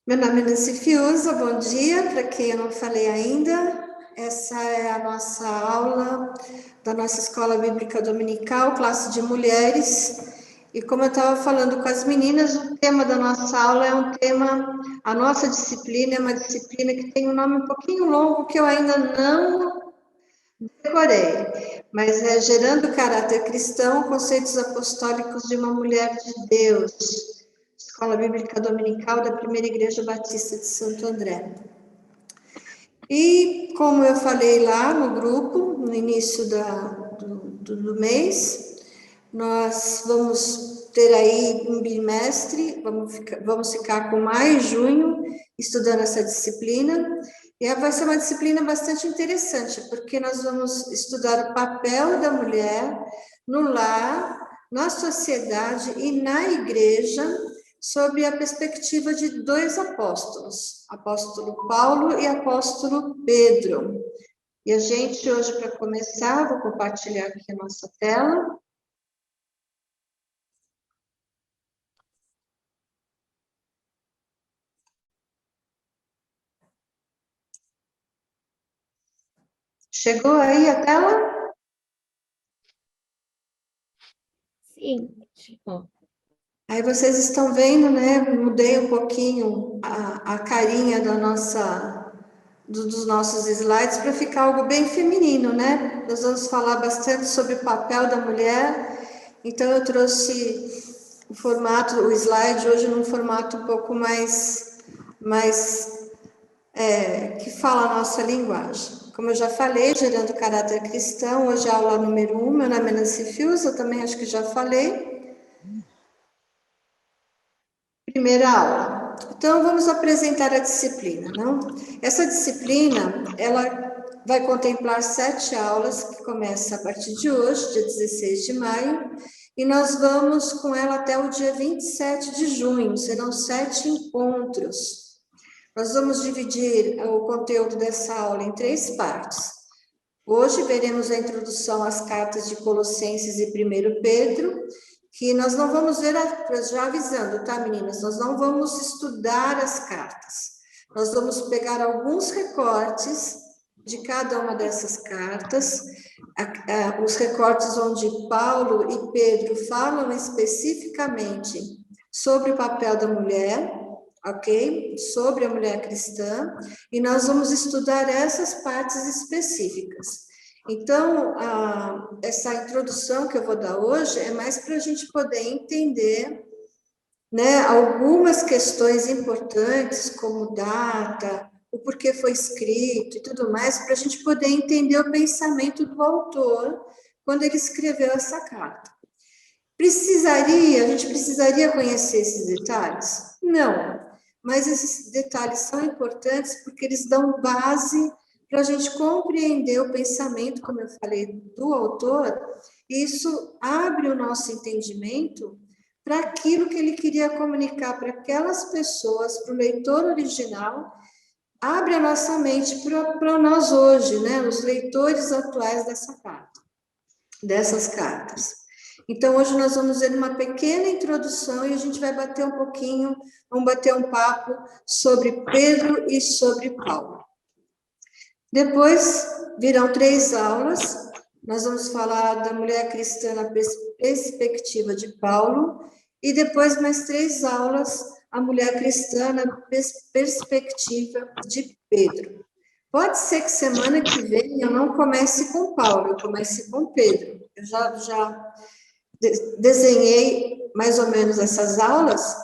Meu nome é Nancy Fiuza, bom dia, para quem eu não falei ainda. Essa é a nossa aula da nossa Escola Bíblica Dominical, classe de mulheres. E como eu estava falando com as meninas, o tema da nossa aula é um tema, a nossa disciplina é uma disciplina que tem um nome um pouquinho longo que eu ainda não decorei, mas é Gerando Caráter Cristão, Conceitos Apostólicos de uma Mulher de Deus. Escola Bíblica Dominical da Primeira Igreja Batista de Santo André. E, como eu falei lá no grupo, no início do mês, nós vamos ter aí um bimestre, vamos ficar com maio e junho estudando essa disciplina, e vai ser uma disciplina bastante interessante, porque nós vamos estudar o papel da mulher no lar, na sociedade e na igreja, sob a perspectiva de dois apóstolos, apóstolo Paulo e apóstolo Pedro. E a gente hoje, para começar, vou compartilhar aqui a nossa tela. Chegou aí a tela? Sim, chegou. Aí vocês estão vendo, né? Mudei um pouquinho a carinha dos nossos slides para ficar algo bem feminino, né? Nós vamos falar bastante sobre o papel da mulher, então eu trouxe o slide hoje num formato um pouco mais que fala a nossa linguagem. Como eu já falei, Gerando Caráter Cristão, hoje é a aula número 1, meu nome é Nancy Fiuza, eu também acho que já falei. Primeira aula. Então, vamos apresentar a disciplina, não? Essa disciplina, ela vai contemplar 7 aulas, que começa a partir de hoje, dia 16 de maio, e nós vamos com ela até o dia 27 de junho, serão 7 encontros. Nós vamos dividir o conteúdo dessa aula em 3 partes. Hoje veremos a introdução às cartas de Colossenses e 1 Pedro, que nós não vamos ver, já avisando, tá, meninas? Nós não vamos estudar as cartas. Nós vamos pegar alguns recortes de cada uma dessas cartas, os recortes onde Paulo e Pedro falam especificamente sobre o papel da mulher, ok? Sobre a mulher cristã, e nós vamos estudar essas partes específicas. Então, essa introdução que eu vou dar hoje é mais para a gente poder entender, né, algumas questões importantes, como data, o porquê foi escrito e tudo mais, para a gente poder entender o pensamento do autor quando ele escreveu essa carta. A gente precisaria conhecer esses detalhes? Não, mas esses detalhes são importantes porque eles dão base para a gente compreender o pensamento, como eu falei, do autor, e isso abre o nosso entendimento para aquilo que ele queria comunicar para aquelas pessoas, para o leitor original, abre a nossa mente para nós hoje, né, os leitores atuais dessas cartas. Então, hoje nós vamos ver uma pequena introdução e a gente vai bater um papo sobre Pedro e sobre Paulo. Depois virão 3 aulas, nós vamos falar da mulher cristã na perspectiva de Paulo, e depois mais 3 aulas, a mulher cristã na perspectiva de Pedro. Pode ser que semana que vem eu não comece com Paulo, eu comece com Pedro. Eu já desenhei mais ou menos essas aulas,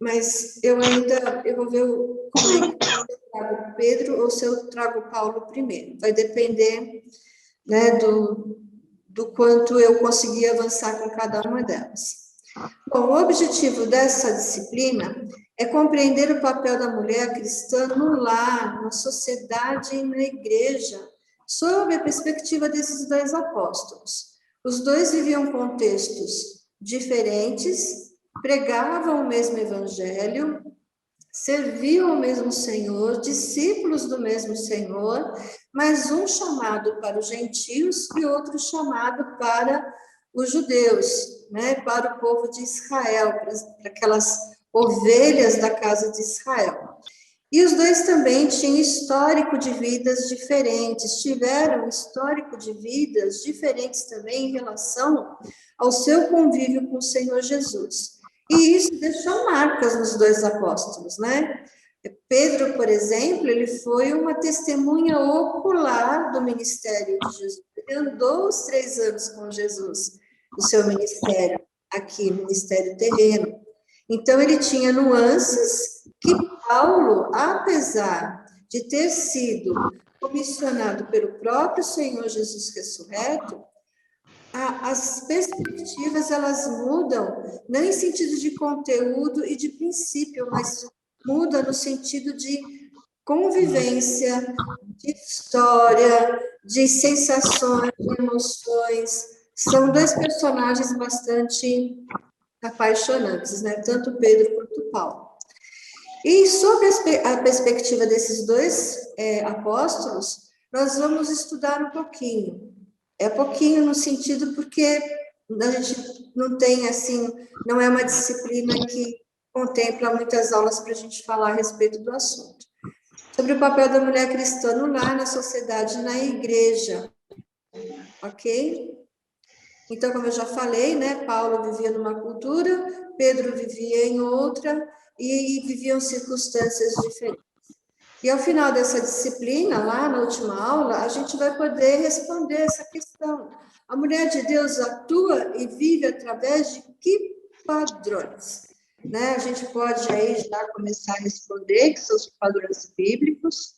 mas eu vou ver como é que eu trago Pedro ou se eu trago Paulo primeiro. Vai depender, né, do quanto eu conseguir avançar com cada uma delas. Bom, o objetivo dessa disciplina é compreender o papel da mulher cristã no lar, na sociedade e na igreja, sob a perspectiva desses 2 apóstolos. Os 2 viviam contextos diferentes, pregavam o mesmo evangelho, serviam o mesmo Senhor, discípulos do mesmo Senhor, mas um chamado para os gentios e outro chamado para os judeus, né, para o povo de Israel, para aquelas ovelhas da casa de Israel. E os dois também tinham histórico de vidas diferentes, tiveram histórico de vidas diferentes também em relação ao seu convívio com o Senhor Jesus. E isso deixou marcas nos dois apóstolos, né? Pedro, por exemplo, ele foi uma testemunha ocular do ministério de Jesus. Ele andou os 3 anos com Jesus, no seu ministério, aqui, ministério terreno. Então, ele tinha nuances que Paulo, apesar de ter sido comissionado pelo próprio Senhor Jesus ressurreto, as perspectivas, elas mudam, não em sentido de conteúdo e de princípio, mas muda no sentido de convivência, de história, de sensações, de emoções. São 2 personagens bastante apaixonantes, né? Tanto Pedro quanto Paulo. E sobre a perspectiva desses 2 apóstolos, nós vamos estudar um pouquinho. É pouquinho no sentido porque a gente não tem, assim, não é uma disciplina que contempla muitas aulas para a gente falar a respeito do assunto. Sobre o papel da mulher cristã no lar, na sociedade, na igreja. Ok? Então, como eu já falei, né, Paulo vivia numa cultura, Pedro vivia em outra, e viviam circunstâncias diferentes. E ao final dessa disciplina, lá na última aula, a gente vai poder responder essa questão. A mulher de Deus atua e vive através de que padrões? Né? A gente pode aí já começar a responder, que são os padrões bíblicos,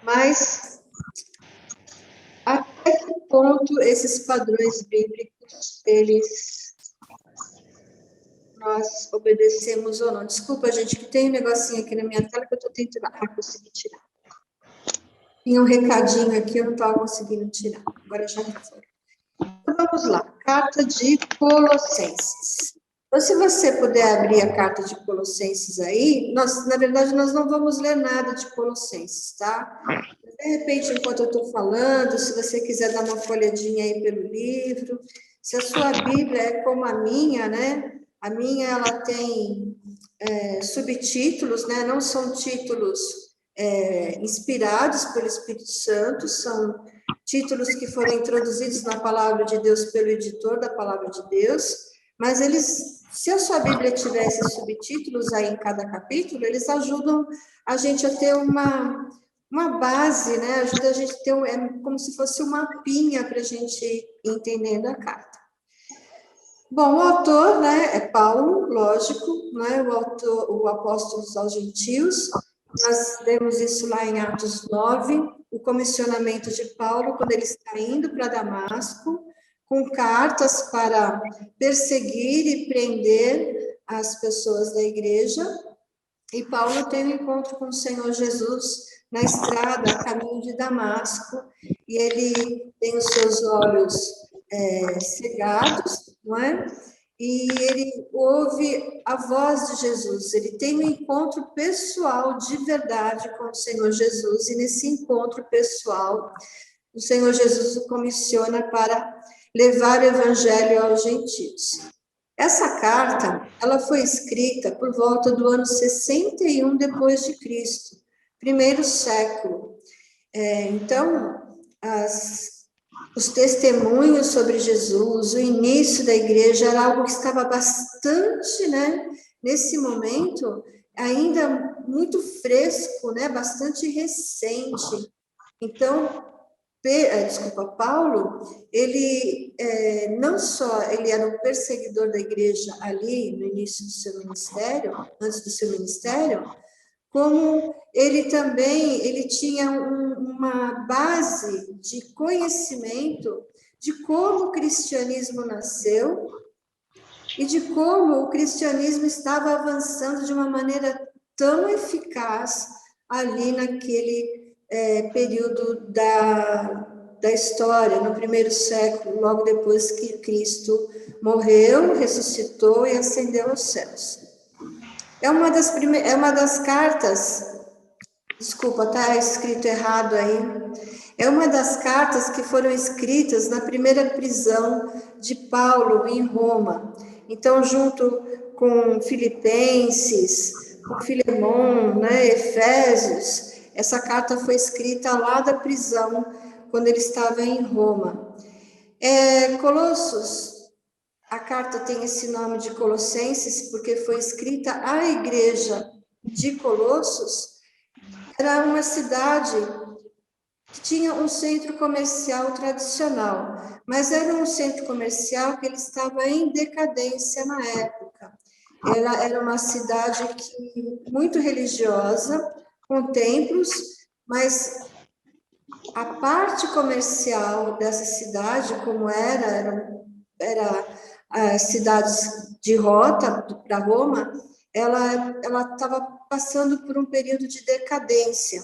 mas até que ponto esses padrões bíblicos, nós obedecemos ou não? Desculpa, gente, que tem um negocinho aqui na minha tela que eu estou tentando conseguir tirar. Tinha um recadinho aqui, eu não estava conseguindo tirar. Agora já foi. Então, vamos lá. Carta de Colossenses. Então, se você puder abrir a carta de Colossenses aí, na verdade, nós não vamos ler nada de Colossenses, tá? De repente, enquanto eu estou falando, se você quiser dar uma folhadinha aí pelo livro, se a sua Bíblia é como a minha, né? A minha, ela tem subtítulos, né? Não são títulos inspirados pelo Espírito Santo, são títulos que foram introduzidos na Palavra de Deus pelo editor da Palavra de Deus, mas eles, se a sua Bíblia tivesse subtítulos aí em cada capítulo, eles ajudam a gente a ter uma base, né? Ajuda a gente a ter como se fosse uma mapinha para a gente ir entendendo a carta. Bom, o autor, né, é Paulo, lógico, né, o apóstolo aos gentios. Nós vemos isso lá em Atos 9, o comissionamento de Paulo, quando ele está indo para Damasco, com cartas para perseguir e prender as pessoas da igreja. E Paulo tem um encontro com o Senhor Jesus na estrada, a caminho de Damasco, e ele tem os seus olhos cegados, não é? E ele ouve a voz de Jesus, ele tem um encontro pessoal de verdade com o Senhor Jesus, e nesse encontro pessoal, o Senhor Jesus o comissiona para levar o evangelho aos gentios. Essa carta, ela foi escrita por volta do ano 61 depois de Cristo, primeiro século. Então, os testemunhos sobre Jesus, o início da igreja era algo que estava bastante, né, nesse momento, ainda muito fresco, né, bastante recente. Então, Paulo, ele não só ele era um perseguidor da igreja ali no início do seu ministério, antes do seu ministério, como ele também tinha uma base de conhecimento de como o cristianismo nasceu e de como o cristianismo estava avançando de uma maneira tão eficaz ali naquele período da história, no primeiro século, logo depois que Cristo morreu, ressuscitou e ascendeu aos céus. É uma das cartas, desculpa, está escrito errado aí, é uma das cartas que foram escritas na primeira prisão de Paulo em Roma. Então, junto com Filipenses, o Filemon, né, Efésios, essa carta foi escrita lá da prisão, quando ele estava em Roma. Colossos, a carta tem esse nome de Colossenses, porque foi escrita à igreja de Colossos, era uma cidade que tinha um centro comercial tradicional, mas era um centro comercial que ele estava em decadência na época. Ela era uma cidade muito religiosa, com templos, mas a parte comercial dessa cidade, como era as cidades de rota para Roma, ela estava passando por um período de decadência.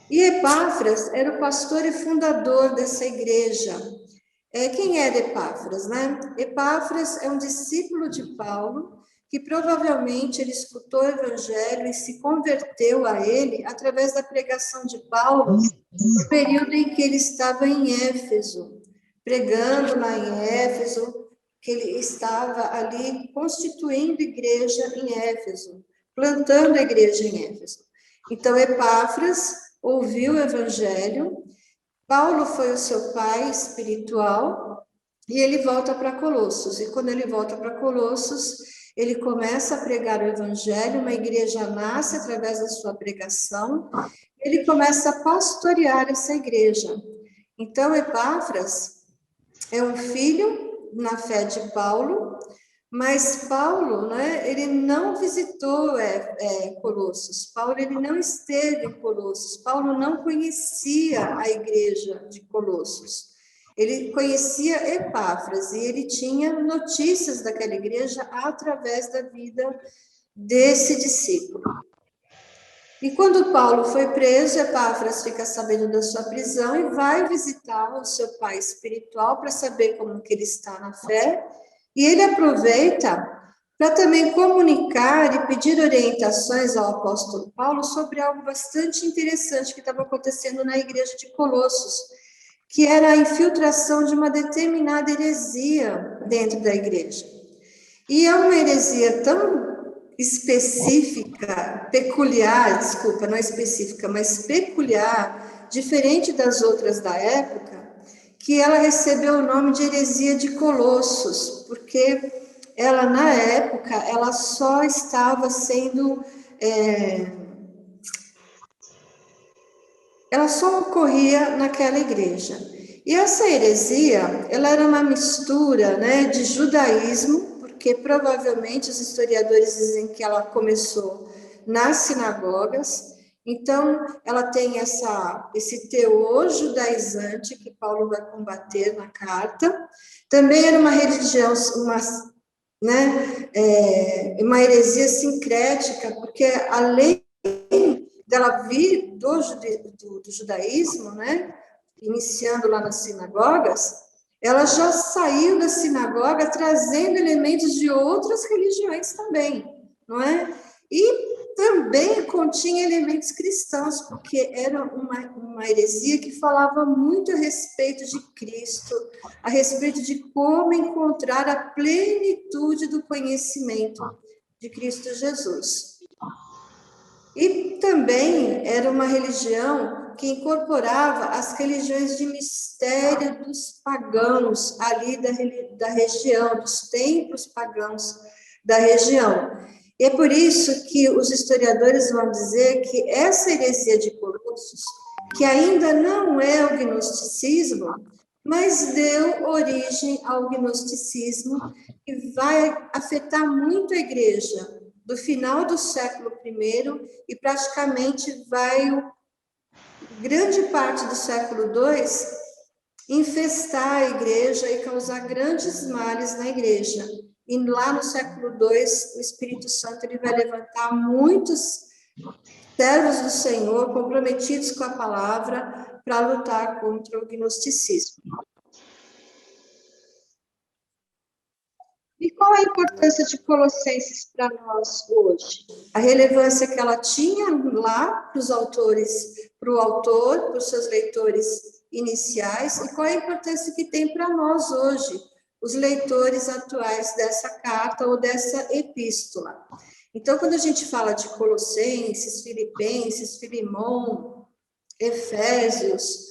E Epáfras era o pastor e fundador dessa igreja. Quem era Epáfras, né? Epáfras é um discípulo de Paulo, que provavelmente ele escutou o evangelho e se converteu a ele através da pregação de Paulo, no período em que ele estava em Éfeso, pregando lá em Éfeso, que ele estava ali constituindo igreja em Éfeso, plantando a igreja em Éfeso. Então, Epáfras ouviu o evangelho, Paulo foi o seu pai espiritual, e ele volta para Colossos. E quando ele volta para Colossos, ele começa a pregar o evangelho, uma igreja nasce através da sua pregação, ele começa a pastorear essa igreja. Então, Epáfras é um filho na fé de Paulo, mas Paulo, né, ele não visitou Colossos, Paulo ele não esteve em Colossos, Paulo não conhecia a igreja de Colossos, ele conhecia Epáfras e ele tinha notícias daquela igreja através da vida desse discípulo. E quando Paulo foi preso, Epáfras fica sabendo da sua prisão e vai visitar o seu pai espiritual para saber como que ele está na fé. E ele aproveita para também comunicar e pedir orientações ao apóstolo Paulo sobre algo bastante interessante que estava acontecendo na igreja de Colossos, que era a infiltração de uma determinada heresia dentro da igreja. E é uma heresia tão específica, peculiar, desculpa, não específica, mas peculiar, diferente das outras da época, que ela recebeu o nome de heresia de Colossos, porque ela, na época, ela só estava sendo... ela só ocorria naquela igreja. E essa heresia, ela era uma mistura, né, de judaísmo, porque provavelmente os historiadores dizem que ela começou nas sinagogas. Então, ela tem esse teor judaizante que Paulo vai combater na carta. Também era uma religião, uma heresia sincrética, porque além dela vir do judaísmo, né, iniciando lá nas sinagogas, ela já saiu da sinagoga trazendo elementos de outras religiões também, não é? E também continha elementos cristãos, porque era uma heresia que falava muito a respeito de Cristo, a respeito de como encontrar a plenitude do conhecimento de Cristo Jesus. E também era uma religião que incorporava as religiões de mistério dos pagãos ali da região, dos templos pagãos da região. E é por isso que os historiadores vão dizer que essa heresia de Colossos, que ainda não é o gnosticismo, mas deu origem ao gnosticismo, que vai afetar muito a igreja do final do século I e praticamente vai grande parte do século II infestar a igreja e causar grandes males na igreja. E lá no século II, o Espírito Santo ele vai levantar muitos servos do Senhor comprometidos com a palavra para lutar contra o gnosticismo. E qual a importância de Colossenses para nós hoje? A relevância que ela tinha lá para os autores, para o autor, para os seus leitores iniciais, e qual a importância que tem para nós hoje, os leitores atuais dessa carta ou dessa epístola. Então, quando a gente fala de Colossenses, Filipenses, Filemão, Efésios,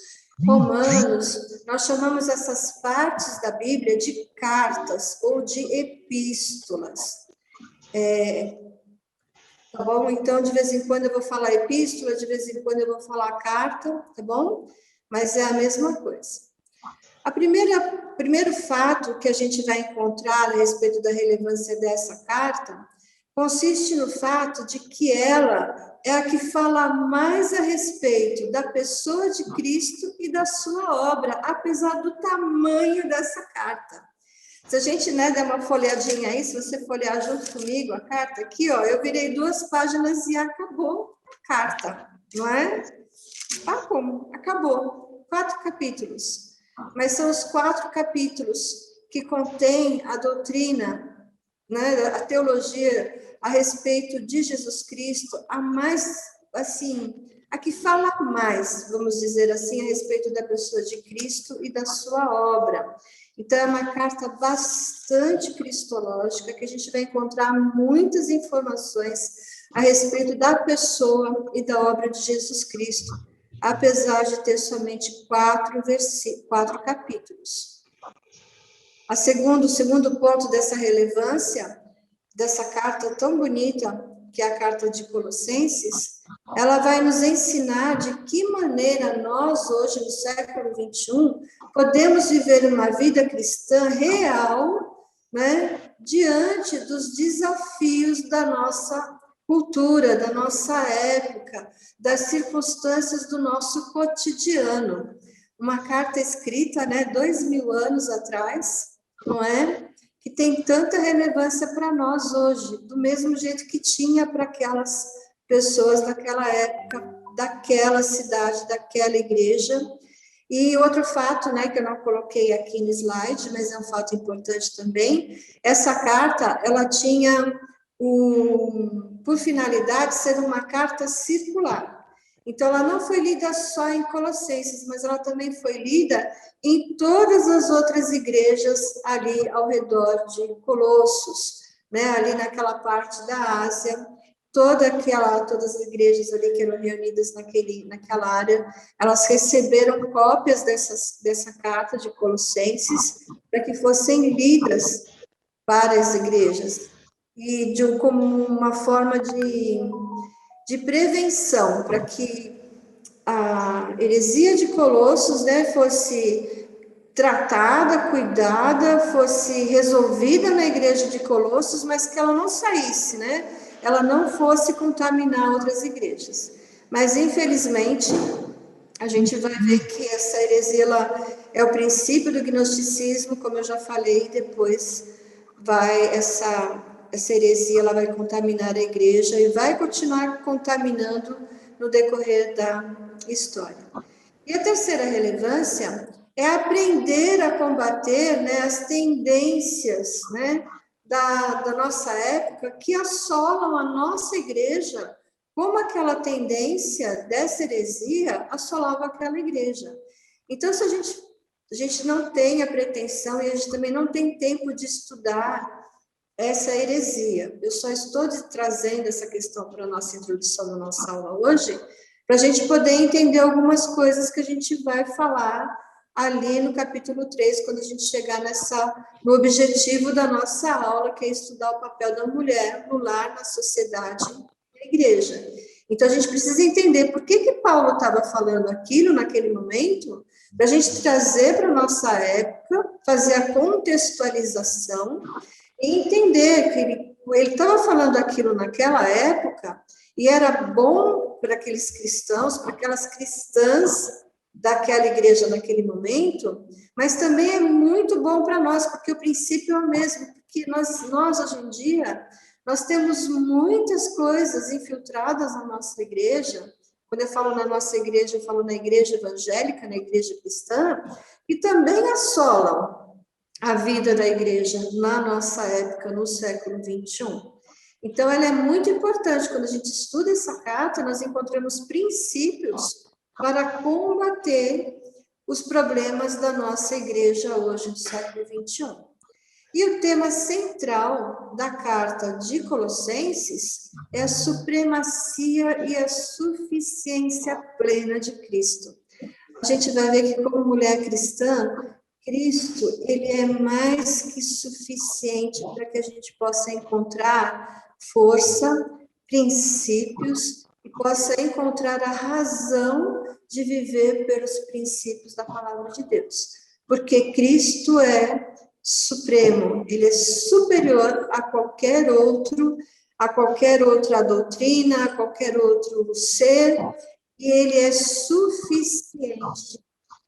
Romanos, nós chamamos essas partes da Bíblia de cartas ou de epístolas. Tá bom? Então, de vez em quando eu vou falar epístola, de vez em quando eu vou falar carta, tá bom? Mas é a mesma coisa. Primeiro fato que a gente vai encontrar a respeito da relevância dessa carta consiste no fato de que ela é a que fala mais a respeito da pessoa de Cristo e da sua obra, apesar do tamanho dessa carta. Se a gente, né, der uma folheadinha aí, se você folhear junto comigo a carta aqui, ó, eu virei 2 páginas e acabou a carta, não é? Ah, como? Acabou. 4 capítulos. Mas são os 4 capítulos que contêm a doutrina, né, a teologia a respeito de Jesus Cristo, a mais, assim, a que fala mais, vamos dizer assim, a respeito da pessoa de Cristo e da sua obra. Então, é uma carta bastante cristológica, que a gente vai encontrar muitas informações a respeito da pessoa e da obra de Jesus Cristo, apesar de ter somente 4 capítulos. O segundo ponto dessa relevância, dessa carta tão bonita, que é a carta de Colossenses, ela vai nos ensinar de que maneira nós, hoje, no século XXI, podemos viver uma vida cristã real, né, diante dos desafios da nossa cultura, da nossa época, das circunstâncias do nosso cotidiano. Uma carta escrita, né, 2000 anos atrás, não é? Que tem tanta relevância para nós hoje, do mesmo jeito que tinha para aquelas pessoas daquela época, daquela cidade, daquela igreja. E outro fato, né, que eu não coloquei aqui no slide, mas é um fato importante também, essa carta, ela tinha por finalidade ser uma carta circular. Então, ela não foi lida só em Colossenses, mas ela também foi lida em todas as outras igrejas ali ao redor de Colossos, né? Ali naquela parte da Ásia, todas as igrejas ali que eram reunidas naquela área, elas receberam cópias dessa carta de Colossenses para que fossem lidas para as igrejas, e como uma forma de prevenção, para que a heresia de Colossos, né, fosse tratada, cuidada, fosse resolvida na igreja de Colossos, mas que ela não saísse, né? Ela não fosse contaminar outras igrejas. Mas, infelizmente, a gente vai ver que essa heresia ela é o princípio do gnosticismo, como eu já falei, e depois essa heresia ela vai contaminar a igreja e vai continuar contaminando no decorrer da história. E a terceira relevância é aprender a combater, né, as tendências, né, da nossa época que assolam a nossa igreja, como aquela tendência dessa heresia assolava aquela igreja. Então, se a gente não tem a pretensão e a gente também não tem tempo de estudar essa heresia. Eu só estou trazendo essa questão para a nossa introdução na nossa aula hoje, para a gente poder entender algumas coisas que a gente vai falar ali no capítulo 3, quando a gente chegar no objetivo da nossa aula, que é estudar o papel da mulher no lar, na sociedade e na igreja. Então, a gente precisa entender por que Paulo estava falando aquilo naquele momento, para a gente trazer para a nossa época, fazer a contextualização e entender que ele estava falando aquilo naquela época e era bom para aqueles cristãos, para aquelas cristãs daquela igreja naquele momento, mas também é muito bom para nós, porque o princípio é o mesmo, porque nós hoje em dia, nós temos muitas coisas infiltradas na nossa igreja. Quando eu falo na nossa igreja, eu falo na igreja evangélica, na igreja cristã, e também assolam a vida da igreja na nossa época, no século XXI. Então, ela é muito importante. Quando a gente estuda essa carta, nós encontramos princípios para combater os problemas da nossa igreja hoje, no século XXI. E o tema central da carta de Colossenses é a supremacia e a suficiência plena de Cristo. A gente vai ver que, como mulher cristã, Cristo, ele é mais que suficiente para que a gente possa encontrar força, princípios e possa encontrar a razão de viver pelos princípios da palavra de Deus. Porque Cristo é supremo, ele é superior a qualquer outra doutrina, a qualquer outro ser, e ele é suficiente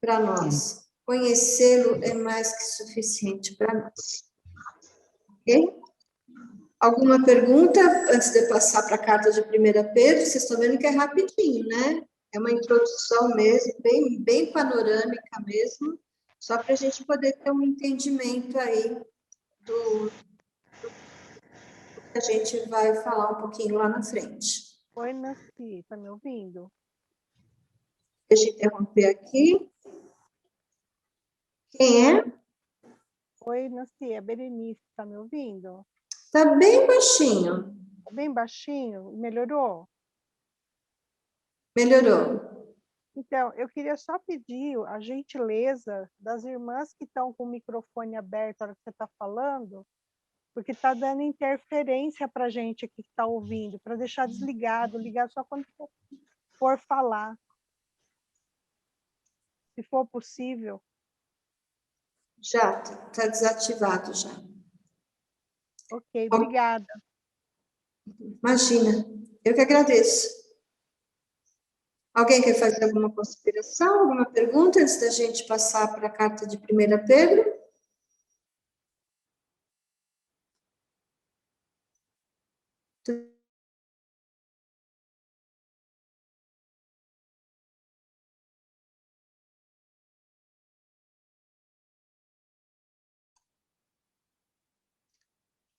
para nós. Conhecê-lo é mais que suficiente para nós. Ok? Alguma pergunta antes de passar para a carta de 1 Pedro? Vocês estão vendo que é rapidinho, né? É uma introdução mesmo, bem panorâmica mesmo, só para a gente poder ter um entendimento aí do que a gente vai falar um pouquinho lá na frente. Oi, Nancy, tá me ouvindo? Deixa eu interromper aqui. Quem é? Oi, Nancy, é Berenice, tá me ouvindo? Tá bem baixinho. Tá bem baixinho? Melhorou? Melhorou. Então, eu queria só pedir a gentileza das irmãs que estão com o microfone aberto na hora que você está falando, porque está dando interferência para a gente aqui que está ouvindo, para deixar desligado, ligar só quando for falar. Se for possível. Já, tá desativado já. Ok, obrigada. Imagina, eu que agradeço. Alguém quer fazer alguma consideração, alguma pergunta antes da gente passar para a carta de 1 Pedro?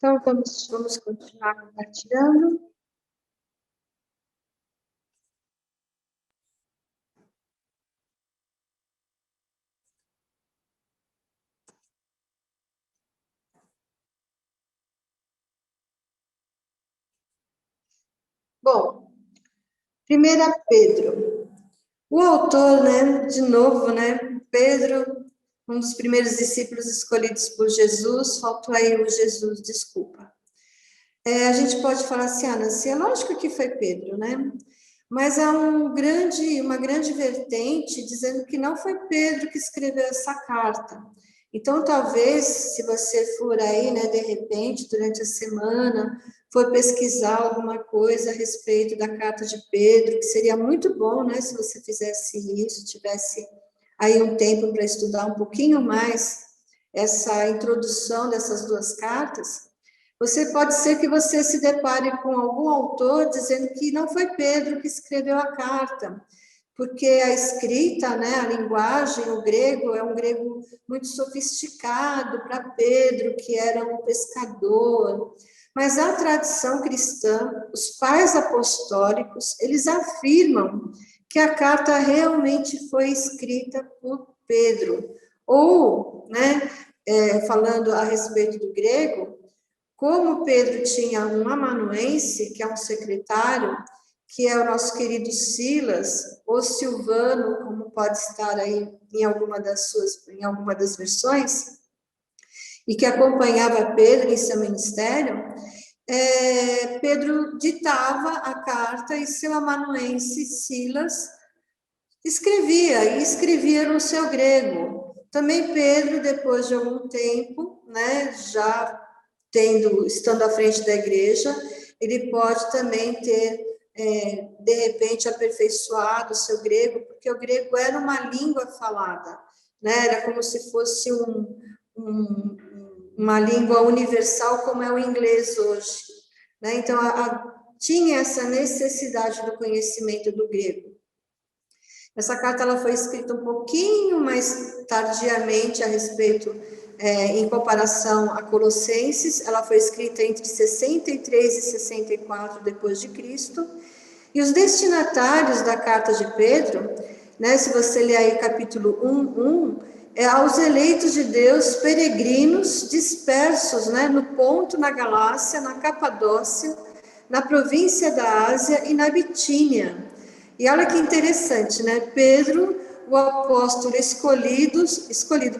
Então, vamos continuar compartilhando. Bom, 1 Pedro. O autor, né, de novo, né, Pedro, um dos primeiros discípulos escolhidos por Jesus, faltou aí o Jesus, desculpa. A gente pode falar assim, Nancy, é lógico que foi Pedro, né? Mas há uma grande vertente dizendo que não foi Pedro que escreveu essa carta. Então, talvez, se você for aí, né, de repente, durante a semana, for pesquisar alguma coisa a respeito da carta de Pedro, que seria muito bom, né, se você fizesse isso, tivesse aí um tempo para estudar um pouquinho mais essa introdução dessas duas cartas, pode ser que você se depare com algum autor dizendo que não foi Pedro que escreveu a carta, porque a escrita, né, a linguagem, o grego, é um grego muito sofisticado para Pedro, que era um pescador. Mas a tradição cristã, os pais apostólicos, eles afirmam que a carta realmente foi escrita por Pedro. Ou, né, falando a respeito do grego, como Pedro tinha um amanuense, que é um secretário, que é o nosso querido Silas, ou Silvano, como pode estar aí em alguma das versões, e que acompanhava Pedro em seu ministério, Pedro ditava a carta e seu amanuense Silas escrevia no seu grego. Também Pedro, depois de algum tempo, né, já estando à frente da igreja, ele pode também ter, de repente, aperfeiçoado o seu grego, porque o grego era uma língua falada, né? Era como se fosse uma língua universal, como é o inglês hoje, né? Então, tinha essa necessidade do conhecimento do grego. Essa carta ela foi escrita um pouquinho mais tardiamente a respeito, em comparação a Colossenses. Ela foi escrita entre 63 e 64 depois de Cristo. E os destinatários da carta de Pedro, né, se você ler aí capítulo 1:1, aos eleitos de Deus, peregrinos dispersos, né, no Ponto, na Galácia, na Capadócia, na província da Ásia e na Bitínia. E olha que interessante, né? Pedro, o apóstolo escolhido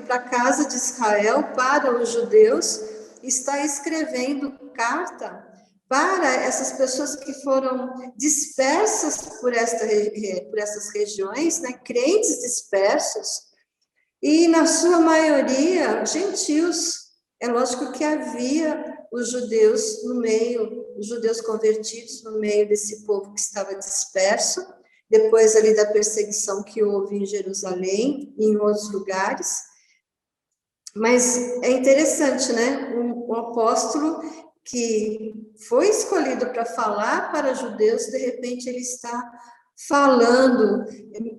para a casa de Israel, para os judeus, está escrevendo carta para essas pessoas que foram dispersas por essas regiões, né? Crentes dispersos, e na sua maioria, gentios. É lógico que havia os judeus no meio, os judeus convertidos no meio desse povo que estava disperso, depois ali da perseguição que houve em Jerusalém e em outros lugares. Mas é interessante, né? Um apóstolo que foi escolhido para falar para judeus, de repente ele está falando,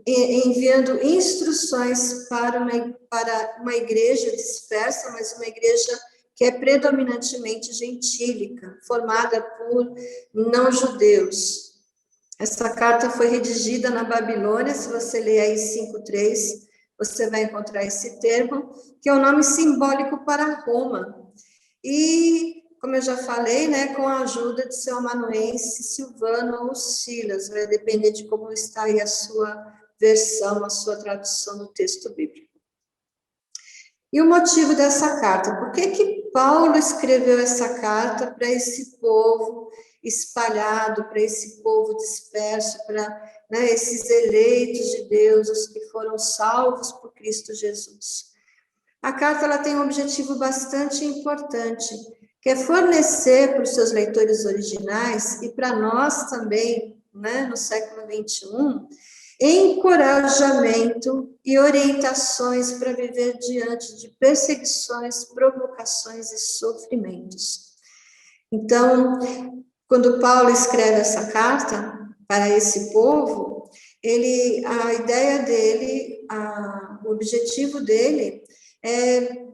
enviando instruções para uma igreja dispersa, mas uma igreja que é predominantemente gentílica, formada por não-judeus. Essa carta foi redigida na Babilônia, se você ler aí 5:3, você vai encontrar esse termo, que é o nome simbólico para Roma. E, como eu já falei, né, com a ajuda de seu amanuense Silvano ou Silas, vai depender de como está aí a sua versão, a sua tradução do texto bíblico. E o motivo dessa carta? Por que Paulo escreveu essa carta para esse povo espalhado, para esse povo disperso, para, né, esses eleitos de Deus, os que foram salvos por Cristo Jesus? A carta ela tem um objetivo bastante importante, que é fornecer para os seus leitores originais e para nós também, né, no século XXI, encorajamento e orientações para viver diante de perseguições, provocações e sofrimentos. Então, quando Paulo escreve essa carta para esse povo, a ideia dele, o objetivo dele é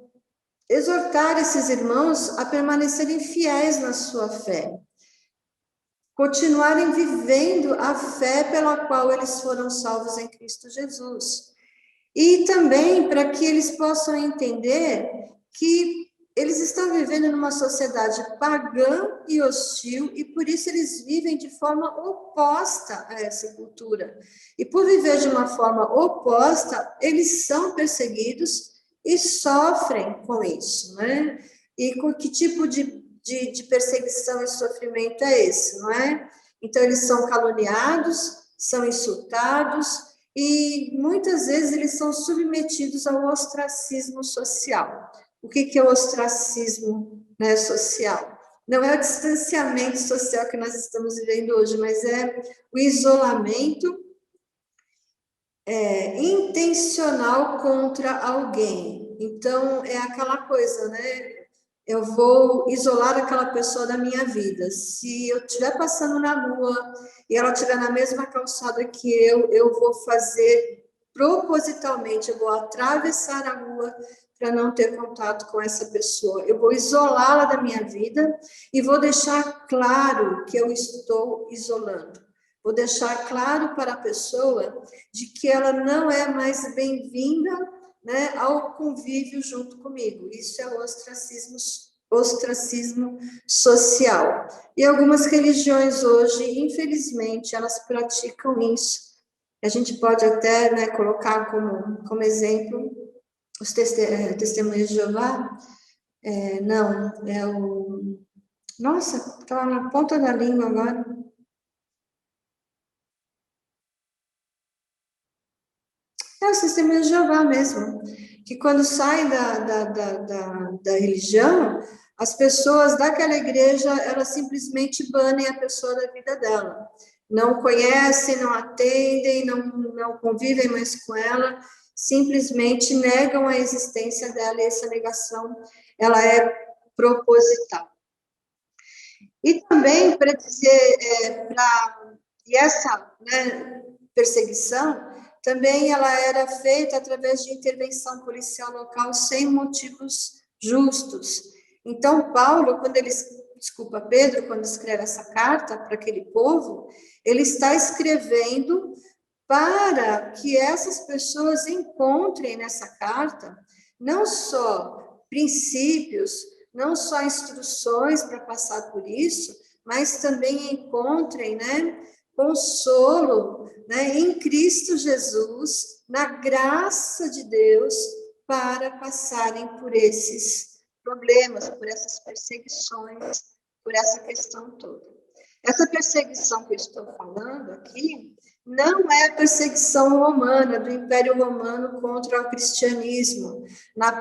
exortar esses irmãos a permanecerem fiéis na sua fé, continuarem vivendo a fé pela qual eles foram salvos em Cristo Jesus. E também para que eles possam entender que eles estão vivendo numa sociedade pagã e hostil, e por isso eles vivem de forma oposta a essa cultura. E por viver de uma forma oposta, eles são perseguidos e sofrem com isso, né? E com que tipo de perseguição e sofrimento é esse, não é? Então, eles são caluniados, são insultados, e muitas vezes eles são submetidos ao ostracismo social. O que é o ostracismo, né, social? Não é o distanciamento social que nós estamos vivendo hoje, mas é o isolamento intencional contra alguém. Então, é aquela coisa, né? Eu vou isolar aquela pessoa da minha vida. Se eu estiver passando na rua e ela estiver na mesma calçada que eu vou fazer propositalmente, eu vou atravessar a rua para não ter contato com essa pessoa. Eu vou isolá-la da minha vida e vou deixar claro que eu estou isolando. Vou deixar claro para a pessoa de que ela não é mais bem-vinda, né, ao convívio junto comigo. Isso é o ostracismo social. E algumas religiões hoje, infelizmente, elas praticam isso. A gente pode até, né, colocar como exemplo os testemunhos de Jeová. Não, é o... Nossa, está na ponta da língua agora. É os testemunhos de Jeová mesmo, que quando saem da religião, as pessoas daquela igreja, elas simplesmente banem a pessoa da vida dela. Não conhecem, não atendem, não convivem mais com ela, simplesmente negam a existência dela, e essa negação, ela é proposital. E também, para dizer, e essa, né, perseguição, também ela era feita através de intervenção policial local sem motivos justos. Então, Pedro, quando escreve essa carta para aquele povo, ele está escrevendo para que essas pessoas encontrem nessa carta não só princípios, não só instruções para passar por isso, mas também encontrem, né, consolo, né, em Cristo Jesus, na graça de Deus, para passarem por esses problemas, por essas perseguições, por essa questão toda. Essa perseguição que eu estou falando aqui não é a perseguição romana, do Império Romano contra o cristianismo, na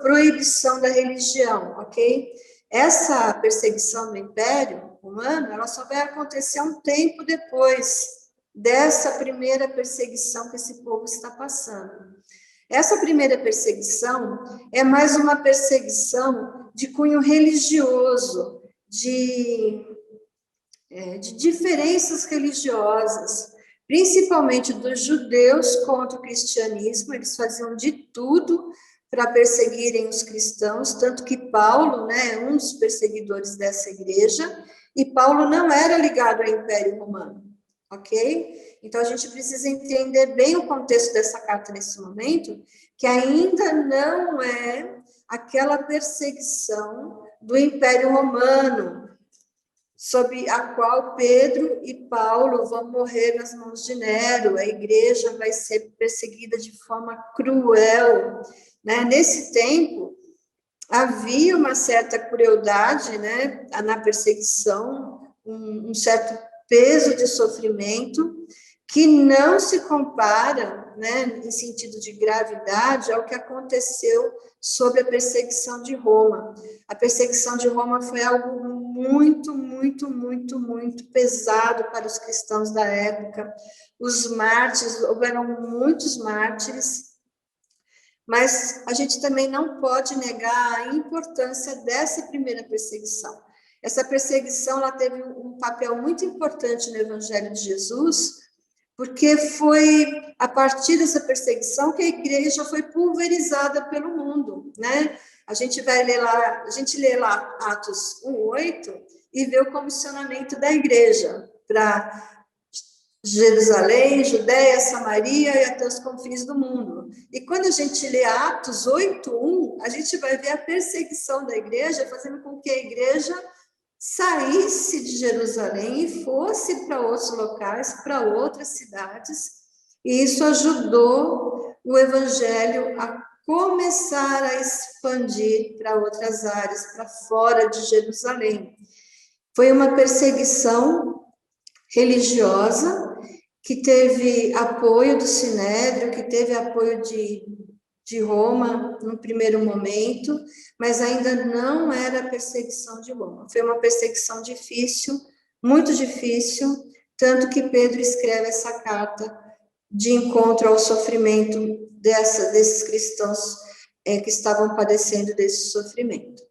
proibição da religião, ok? Essa perseguição do Império Romano, ela só vai acontecer um tempo depois dessa primeira perseguição que esse povo está passando. Essa primeira perseguição é mais uma perseguição de cunho religioso, de diferenças religiosas, principalmente dos judeus contra o cristianismo. Eles faziam de tudo para perseguirem os cristãos, tanto que Paulo, né, um dos perseguidores dessa igreja, e Paulo não era ligado ao Império Romano, ok? Então, a gente precisa entender bem o contexto dessa carta nesse momento, que ainda não é aquela perseguição do Império Romano, sob a qual Pedro e Paulo vão morrer nas mãos de Nero. A igreja vai ser perseguida de forma cruel, né? Nesse tempo, havia uma certa crueldade, né, na perseguição, um certo peso de sofrimento, que não se compara, né, em sentido de gravidade, ao que aconteceu sobre a perseguição de Roma. A perseguição de Roma foi algo muito, muito, muito, muito pesado para os cristãos da época. Os mártires, houveram muitos mártires, mas a gente também não pode negar a importância dessa primeira perseguição. Essa perseguição, ela teve um papel muito importante no Evangelho de Jesus, porque foi a partir dessa perseguição que a igreja foi pulverizada pelo mundo, né? A gente lê lá Atos 1:8 e vê o comissionamento da igreja para Jerusalém, Judéia, Samaria e até os confins do mundo. E quando a gente lê Atos 8:1, a gente vai ver a perseguição da igreja, fazendo com que a igreja saísse de Jerusalém e fosse para outros locais, para outras cidades, e isso ajudou o evangelho a começar a expandir para outras áreas, para fora de Jerusalém. Foi uma perseguição religiosa que teve apoio do Sinédrio, que teve apoio de Roma no primeiro momento, mas ainda não era a perseguição de Roma. Foi uma perseguição difícil, muito difícil, tanto que Pedro escreve essa carta de encontro ao sofrimento desses cristãos que estavam padecendo desse sofrimento.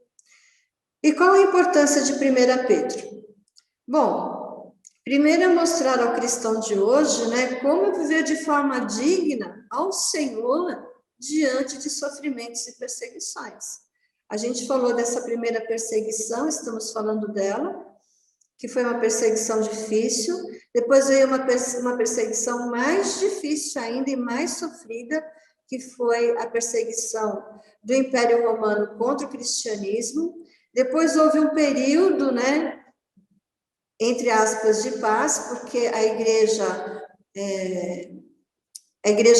E qual a importância de 1 Pedro? Bom, primeiro é mostrar ao cristão de hoje, né, como viver de forma digna ao Senhor diante de sofrimentos e perseguições. A gente falou dessa primeira perseguição, estamos falando dela, que foi uma perseguição difícil. Depois veio uma perseguição mais difícil ainda e mais sofrida, que foi a perseguição do Império Romano contra o cristianismo. Depois houve um período, né, entre aspas, de paz, porque a igreja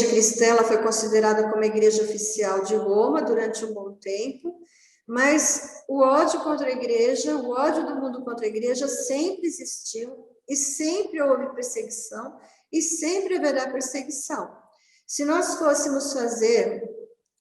cristã, ela foi considerada como a igreja oficial de Roma durante um bom tempo, mas o ódio contra a igreja, o ódio do mundo contra a igreja sempre existiu, e sempre houve perseguição, e sempre haverá perseguição. Se nós fôssemos fazer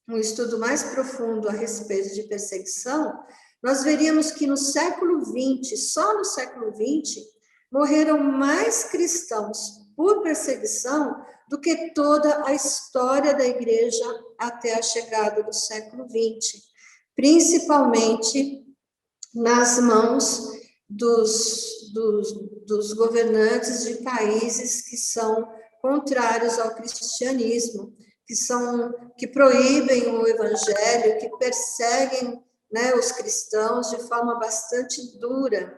um estudo mais profundo a respeito de perseguição, nós veríamos que no século XX, só no século XX, morreram mais cristãos por perseguição do que toda a história da igreja até a chegada do século XX, principalmente nas mãos dos governantes de países que são contrários ao cristianismo, que proíbem o evangelho, que perseguem, né, os cristãos de forma bastante dura.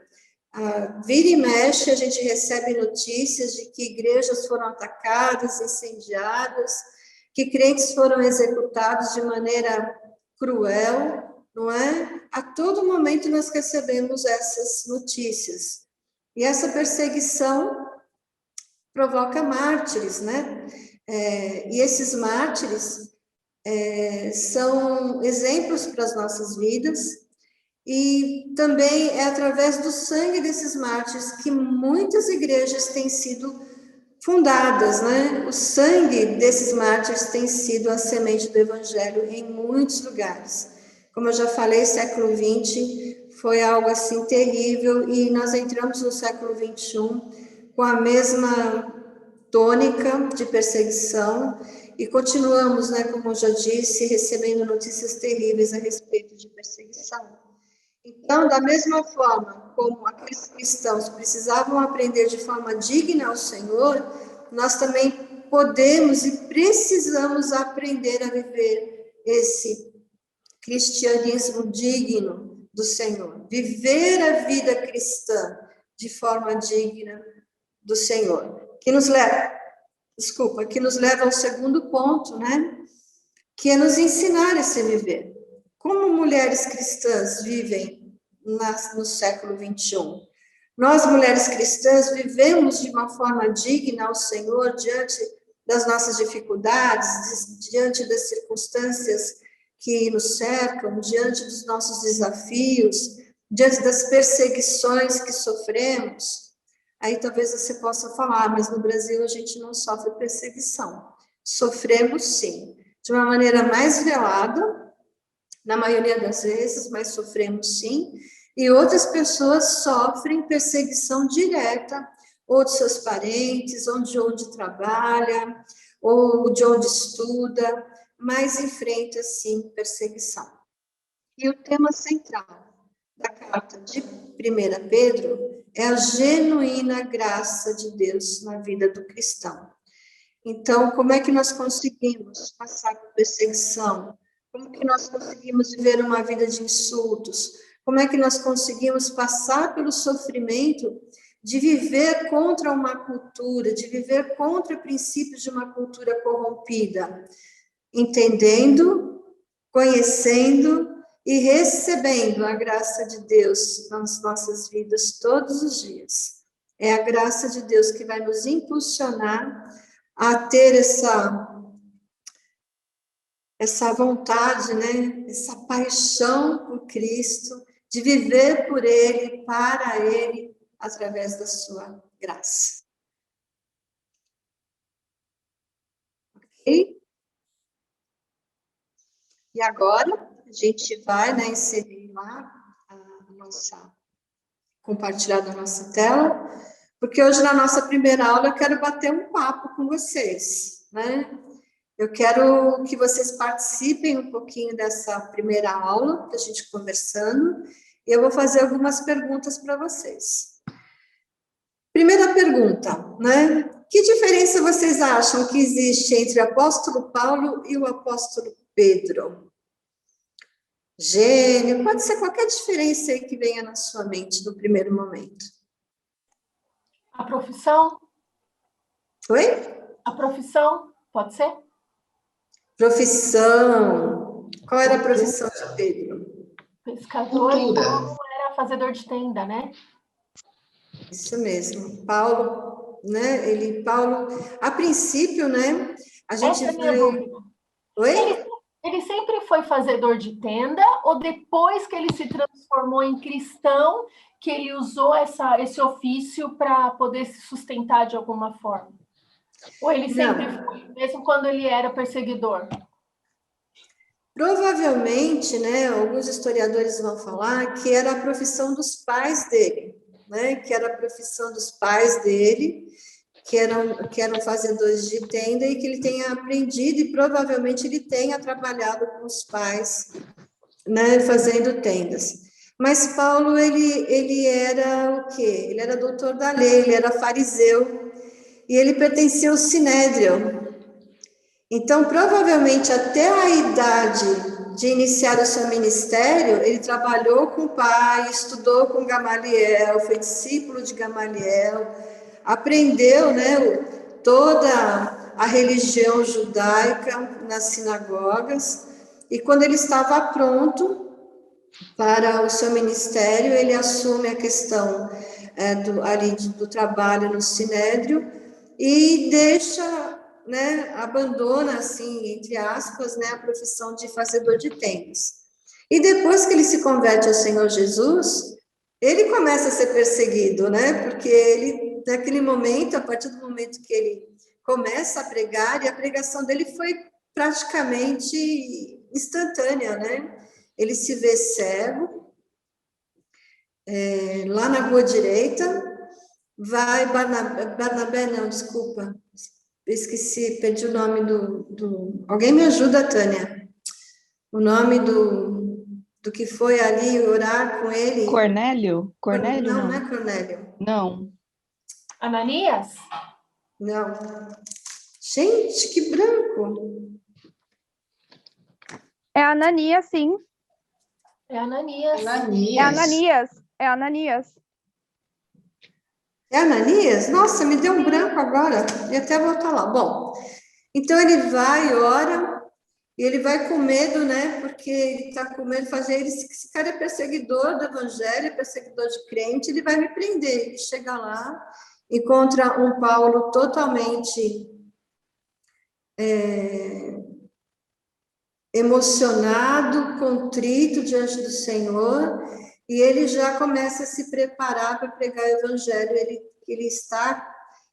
Vira e mexe, a gente recebe notícias de que igrejas foram atacadas, incendiadas, que crentes foram executados de maneira cruel, não é? A todo momento nós recebemos essas notícias. E essa perseguição provoca mártires, né? E esses mártires são exemplos para as nossas vidas, e também é através do sangue desses mártires que muitas igrejas têm sido fundadas, né? O sangue desses mártires tem sido a semente do evangelho em muitos lugares. Como eu já falei, século XX foi algo assim terrível, e nós entramos no século XXI com a mesma tônica de perseguição, e continuamos, né, como eu já disse, recebendo notícias terríveis a respeito de perseguição. Então, da mesma forma como aqueles cristãos precisavam aprender de forma digna ao Senhor, nós também podemos e precisamos aprender a viver esse cristianismo digno do Senhor, viver a vida cristã de forma digna do Senhor, que nos leva ao segundo ponto, né? Que é nos ensinar a se viver. Como mulheres cristãs vivem no século XXI? Nós, mulheres cristãs, vivemos de uma forma digna ao Senhor diante das nossas dificuldades, diante das circunstâncias que nos cercam, diante dos nossos desafios, diante das perseguições que sofremos. Aí talvez você possa falar, mas no Brasil a gente não sofre perseguição. Sofremos sim, de uma maneira mais velada, na maioria das vezes, mas sofremos sim, e outras pessoas sofrem perseguição direta, ou de seus parentes, ou de onde trabalha, ou de onde estuda, mas enfrenta sim perseguição. E o tema central da carta de 1 Pedro é a genuína graça de Deus na vida do cristão. Então, como é que nós conseguimos passar por perseguição? Como que nós conseguimos viver uma vida de insultos? Como é que nós conseguimos passar pelo sofrimento de viver contra uma cultura, de viver contra princípios de uma cultura corrompida? Entendendo, conhecendo e recebendo a graça de Deus nas nossas vidas todos os dias. É a graça de Deus que vai nos impulsionar a ter essa vontade, né? Essa paixão por Cristo, de viver por Ele, para Ele, através da sua graça. Ok? E agora, a gente vai, né, inserir lá compartilhar a nossa tela, porque hoje na nossa primeira aula eu quero bater um papo com vocês, né? Eu quero que vocês participem um pouquinho dessa primeira aula, da gente conversando, e eu vou fazer algumas perguntas para vocês. Primeira pergunta, né? Que diferença vocês acham que existe entre o apóstolo Paulo e o apóstolo Pedro? Gênio, pode ser qualquer diferença aí que venha na sua mente no primeiro momento. A profissão? Oi? A profissão, pode ser? Profissão. Qual era a profissão de Pedro? Pescador. E Paulo era fazedor de tenda, né? Isso mesmo. Paulo, né? Paulo, a princípio, né? A gente Essa é a minha dúvida. Oi? Ele sempre foi fazedor de tenda, ou depois que ele se transformou em cristão, que ele usou esse ofício para poder se sustentar de alguma forma? Ou ele sempre foi, mesmo quando ele era perseguidor? Provavelmente, né, alguns historiadores vão falar que era a profissão dos pais dele, né, que era a profissão dos pais dele, que eram fazedores de tenda, e que ele tenha aprendido, e provavelmente ele tenha trabalhado com os pais, né, fazendo tendas. Mas Paulo, ele era o quê? Ele era doutor da lei, ele era fariseu, e ele pertencia ao Sinédrio. Então, provavelmente, até a idade de iniciar o seu ministério, ele trabalhou com o pai, estudou com Gamaliel, foi discípulo de Gamaliel, aprendeu, né, toda a religião judaica nas sinagogas, e quando ele estava pronto para o seu ministério, ele assume a questão do trabalho no Sinédrio e deixa, né, abandona, assim, entre aspas, né, a profissão de fazedor de tendas. E depois que ele se converte ao Senhor Jesus, ele começa a ser perseguido, né, porque ele, naquele momento, a partir do momento que ele começa a pregar, e a pregação dele foi praticamente instantânea, né, ele se vê cego, lá na rua direita, vai, Barnabé não, desculpa, esqueci, perdi o nome alguém me ajuda, Tânia, o nome do que foi ali orar com ele. Cornélio? Cornélio, não é Cornélio. Não. Ananias? Não. Gente, que branco. É Ananias, sim. É Ananias. É Ananias. É Ananias. É Ananias? Nossa, me deu um branco agora. E até voltar lá. Bom, então ele vai, ora, e ele vai com medo, né? Porque ele está com medo de fazer. Esse cara é perseguidor do evangelho, é perseguidor de crente, ele vai me prender. Ele chega lá, encontra um Paulo totalmente emocionado, contrito diante do Senhor, e ele já começa a se preparar para pregar o evangelho.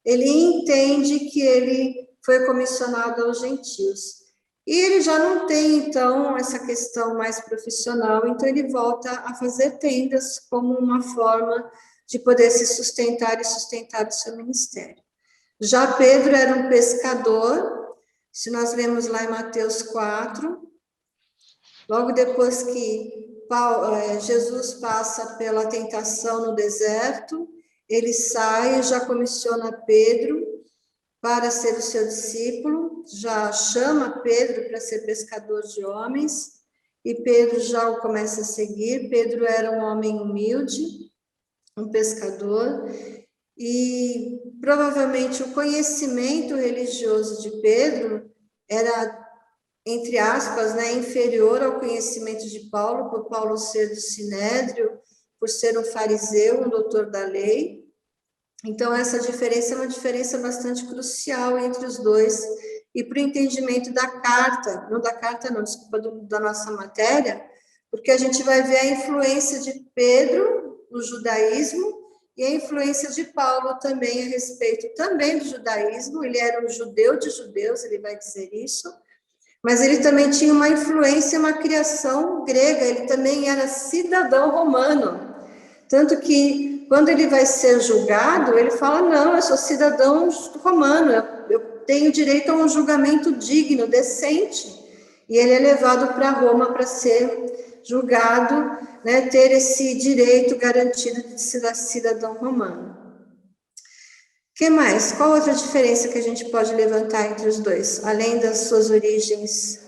Ele entende que ele foi comissionado aos gentios. E ele já não tem, então, essa questão mais profissional, então ele volta a fazer tendas como uma forma de poder se sustentar e sustentar o seu ministério. Já Pedro era um pescador, se nós lemos lá em Mateus 4, logo depois que Jesus passa pela tentação no deserto, ele sai e já comissiona Pedro para ser o seu discípulo, já chama Pedro para ser pescador de homens, e Pedro já o começa a seguir. Pedro era um homem humilde, um pescador, e provavelmente o conhecimento religioso de Pedro era, entre aspas, né, inferior ao conhecimento de Paulo, por Paulo ser do Sinédrio, por ser um fariseu, um doutor da lei. Então, essa diferença é uma diferença bastante crucial entre os dois, e para o entendimento da carta, não, desculpa, da nossa matéria, porque a gente vai ver a influência de Pedro no judaísmo e a influência de Paulo também a respeito também do judaísmo. Ele era um judeu de judeus, ele vai dizer isso, mas ele também tinha uma influência, uma criação grega, ele também era cidadão romano, tanto que quando ele vai ser julgado, ele fala, não, eu sou cidadão romano, eu tenho direito a um julgamento digno, decente, e ele é levado para Roma para ser julgado, né, ter esse direito garantido de ser cidadão romano. O que mais? Qual outra diferença que a gente pode levantar entre os dois, além das suas origens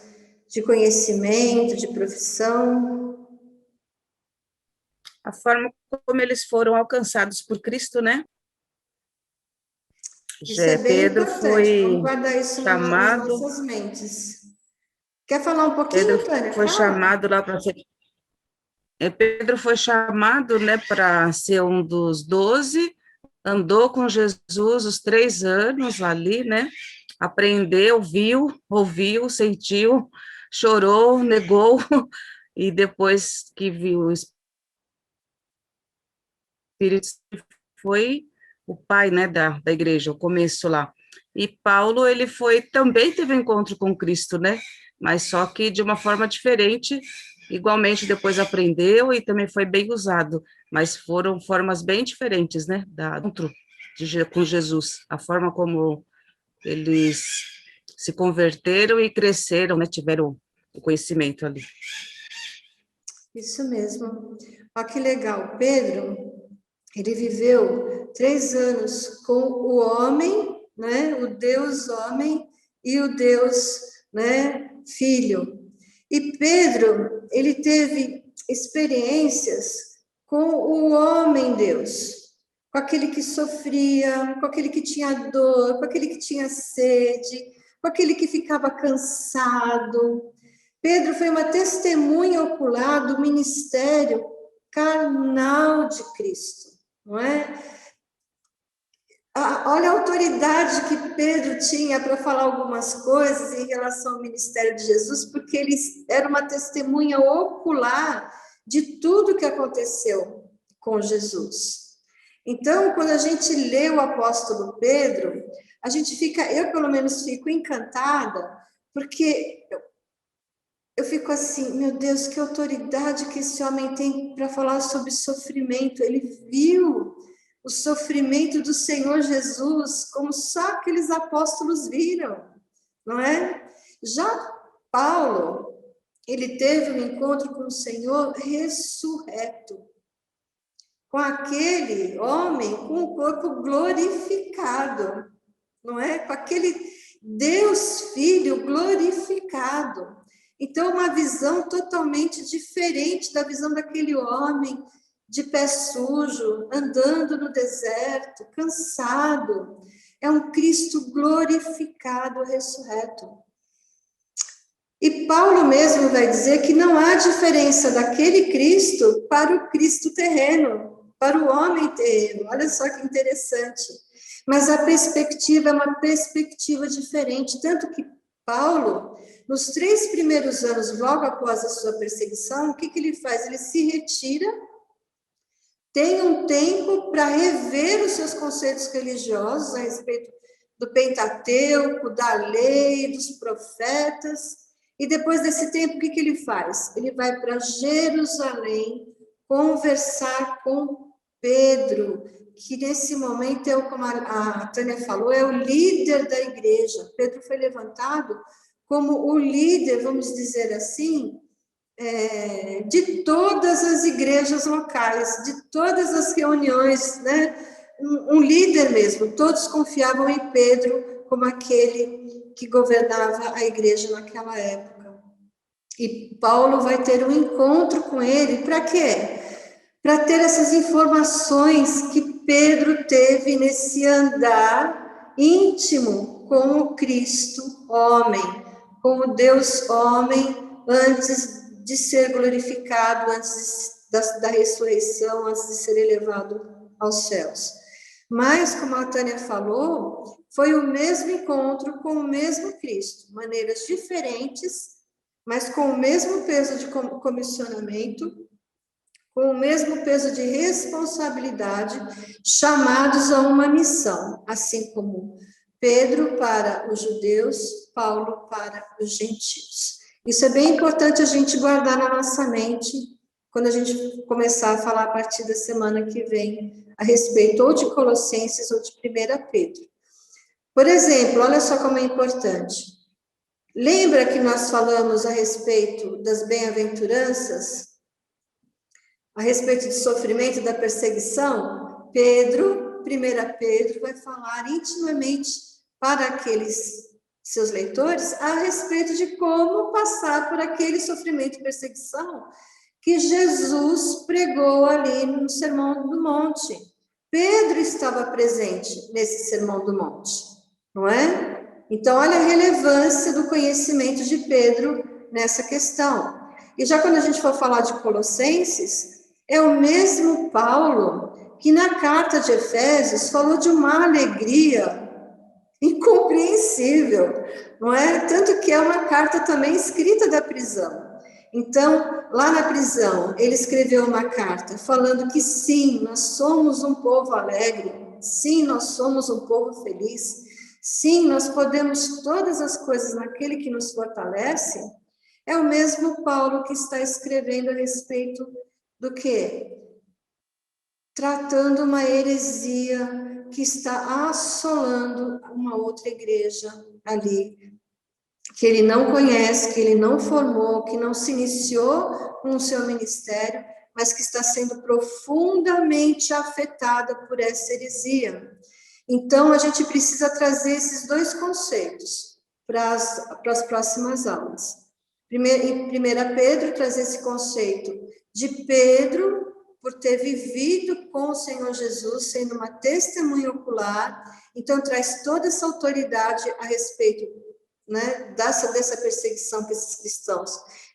de conhecimento, de profissão? A forma como eles foram alcançados por Cristo, né? Isso é bem Pedro importante, foi vamos guardar isso chamado, nas nossas mentes. Quer falar um pouquinho, Pedro Tânia? foi Fala. chamado lá para ser... Pedro foi chamado, né, para ser um dos 12, andou com Jesus os 3 anos ali, né? Aprendeu, viu, ouviu, sentiu, chorou, negou, e depois que viu o Espírito foi o pai, né, da igreja, o começo lá. E Paulo, ele também teve um encontro com Cristo, né, mas só que de uma forma diferente, igualmente depois aprendeu e também foi bem usado, mas foram formas bem diferentes, né, com Jesus, a forma como eles se converteram e cresceram, né, tiveram o conhecimento ali. Isso mesmo. Olha que legal. Pedro, ele viveu 3 anos com o homem, né, o Deus homem e o Deus, né, filho. E Pedro, ele teve experiências com o homem Deus, com aquele que sofria, com aquele que tinha dor, com aquele que tinha sede, com aquele que ficava cansado. Pedro foi uma testemunha ocular do ministério carnal de Cristo, não é? Olha a autoridade que Pedro tinha para falar algumas coisas em relação ao ministério de Jesus, porque ele era uma testemunha ocular de tudo que aconteceu com Jesus. Então, quando a gente lê o apóstolo Pedro, a gente fica, eu pelo menos fico encantada, porque eu fico assim, meu Deus, que autoridade que esse homem tem para falar sobre sofrimento. Ele viu o sofrimento do Senhor Jesus, como só aqueles apóstolos viram, não é? Já Paulo, ele teve um encontro com o Senhor ressurreto, com aquele homem com o corpo glorificado, não é? Com aquele Deus Filho glorificado. Então, uma visão totalmente diferente da visão daquele homem de pé sujo, andando no deserto, cansado. É um Cristo glorificado, ressurreto. E Paulo mesmo vai dizer que não há diferença daquele Cristo para o Cristo terreno, para o homem terreno. Olha só que interessante. Mas a perspectiva é uma perspectiva diferente, tanto que Paulo, nos 3 primeiros anos, logo após a sua perseguição, o que ele faz? Ele se retira, tem um tempo para rever os seus conceitos religiosos a respeito do Pentateuco, da lei, dos profetas, e depois desse tempo, o que ele faz? Ele vai para Jerusalém conversar com Pedro, que nesse momento, como a Tânia falou, é o líder da igreja. Pedro foi levantado como o líder, vamos dizer assim, de todas as igrejas locais, de todas as reuniões, né? Um líder mesmo. Todos confiavam em Pedro como aquele que governava a igreja naquela época. E Paulo vai ter um encontro com ele, para quê? Para ter essas informações que Pedro teve nesse andar íntimo com o Cristo homem, com o Deus homem, antes de ser glorificado, antes da ressurreição, antes de ser elevado aos céus. Mas, como a Tânia falou, foi o mesmo encontro com o mesmo Cristo, maneiras diferentes, mas com o mesmo peso de comissionamento, com o mesmo peso de responsabilidade, chamados a uma missão, assim como Pedro para os judeus, Paulo para os gentios. Isso é bem importante a gente guardar na nossa mente, quando a gente começar a falar a partir da semana que vem, a respeito ou de Colossenses ou de 1 Pedro. Por exemplo, olha só como é importante. Lembra que nós falamos a respeito das bem-aventuranças? A respeito do sofrimento e da perseguição? Pedro, 1 Pedro, vai falar intimamente para aqueles seus leitores a respeito de como passar por aquele sofrimento e perseguição que Jesus pregou ali no Sermão do Monte. Pedro estava presente nesse Sermão do Monte, não é? Então, olha a relevância do conhecimento de Pedro nessa questão. E já quando a gente for falar de Colossenses, é o mesmo Paulo que na carta de Efésios falou de uma alegria incompreensível, não é? Tanto que é uma carta também escrita da prisão. Então, lá na prisão, ele escreveu uma carta falando que sim, nós somos um povo alegre, sim, nós somos um povo feliz, sim, nós podemos todas as coisas naquele que nos fortalece. É o mesmo Paulo que está escrevendo a respeito do quê? Tratando uma heresia que está assolando uma outra igreja ali, que ele não conhece, que ele não formou, que não se iniciou com o seu ministério, mas que está sendo profundamente afetada por essa heresia. Então, a gente precisa trazer esses dois conceitos para as próximas aulas. Em 1 Pedro traz esse conceito de Pedro, por ter vivido com o Senhor Jesus, sendo uma testemunha ocular, então traz toda essa autoridade a respeito, né, dessa perseguição que esses cristãos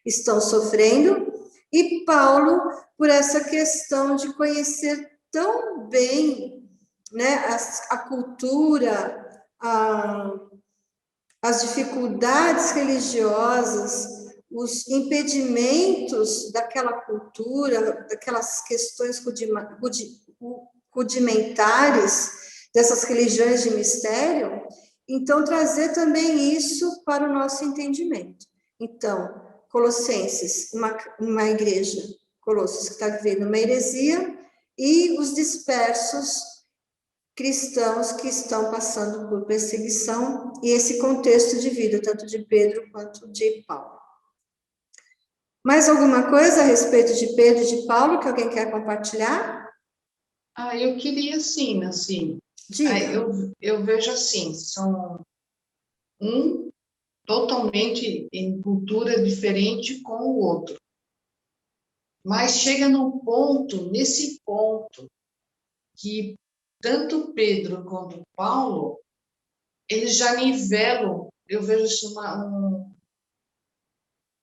estão sofrendo, e Paulo, por essa questão de conhecer tão bem, né, a cultura, as dificuldades religiosas, os impedimentos daquela cultura, daquelas questões rudimentares dessas religiões de mistério, então trazer também isso para o nosso entendimento. Então, Colossenses, uma igreja, Colossos, que está vivendo uma heresia, e os dispersos cristãos que estão passando por perseguição, e esse contexto de vida, tanto de Pedro quanto de Paulo. Mais alguma coisa a respeito de Pedro e de Paulo que alguém quer compartilhar? Eu queria sim, assim. Eu vejo assim, são totalmente em cultura diferente com o outro. Mas chega nesse ponto, que tanto Pedro quanto Paulo, eles já nivelam, eu vejo assim,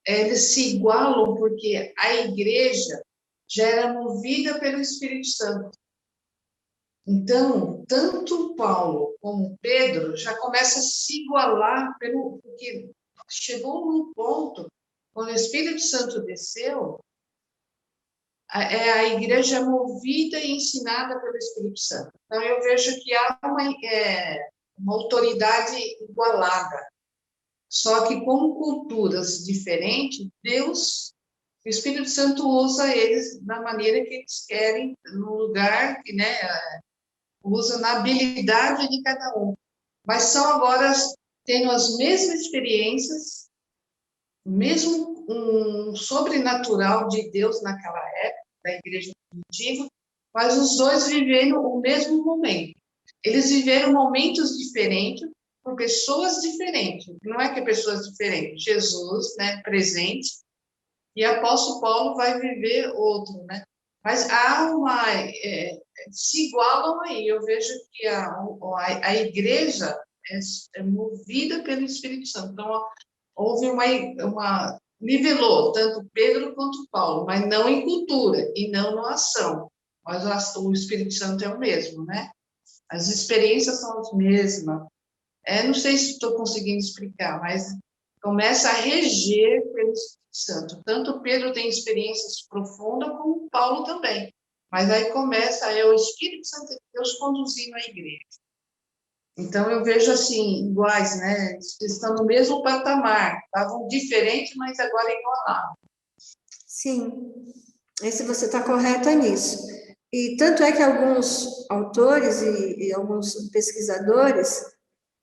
eles se igualam, porque a igreja já era movida pelo Espírito Santo. Então, tanto Paulo como Pedro já começam a se igualar, porque chegou num ponto, quando o Espírito Santo desceu, a igreja é movida e ensinada pelo Espírito Santo. Então, eu vejo que há uma autoridade igualada. Só que com culturas diferentes, o Espírito Santo usa eles da maneira que eles querem, no lugar que, né, usa na habilidade de cada um. Mas são agora tendo as mesmas experiências, mesmo um sobrenatural de Deus naquela época, da igreja primitiva, mas os dois viveram o mesmo momento. Eles viveram momentos diferentes, por pessoas diferentes. Não é que é pessoas diferentes. Jesus, né, presente, e apóstolo Paulo vai viver outro, né? Mas há se igualam aí. Eu vejo que a igreja é movida pelo Espírito Santo. Então, houve nivelou tanto Pedro quanto Paulo, mas não em cultura e não na ação. Mas o Espírito Santo é o mesmo, né? As experiências são as mesmas. Não sei se estou conseguindo explicar, mas começa a reger pelo Espírito Santo. Tanto Pedro tem experiências profundas, como Paulo também. Mas aí começa o Espírito Santo de Deus conduzindo a igreja. Então, eu vejo assim, iguais, né? Eles estão no mesmo patamar. Estavam diferentes, mas agora igualaram. Sim, você está correta nisso. E tanto é que alguns autores e alguns pesquisadores,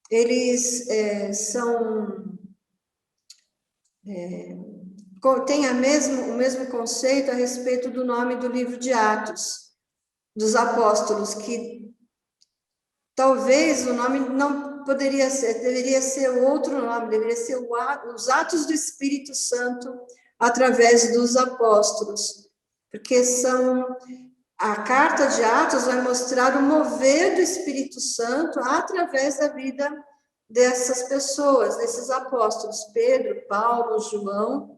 eles têm o mesmo conceito a respeito do nome do livro de Atos, dos apóstolos, que talvez o nome não poderia ser, deveria ser outro nome, deveria ser os Atos do Espírito Santo através dos apóstolos, porque a carta de Atos vai mostrar o mover do Espírito Santo através da vida dessas pessoas, desses apóstolos, Pedro, Paulo, João,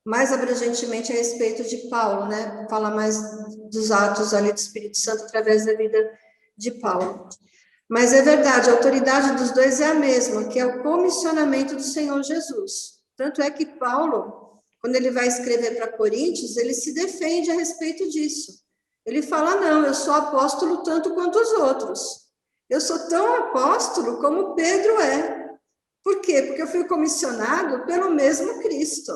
mais abrangentemente a respeito de Paulo, né? Fala mais dos atos ali do Espírito Santo através da vida de Paulo. Mas é verdade, a autoridade dos dois é a mesma, que é o comissionamento do Senhor Jesus. Tanto é que Paulo, quando ele vai escrever para Coríntios, ele se defende a respeito disso. Ele fala, não, eu sou apóstolo tanto quanto os outros. Eu sou tão apóstolo como Pedro é. Por quê? Porque eu fui comissionado pelo mesmo Cristo.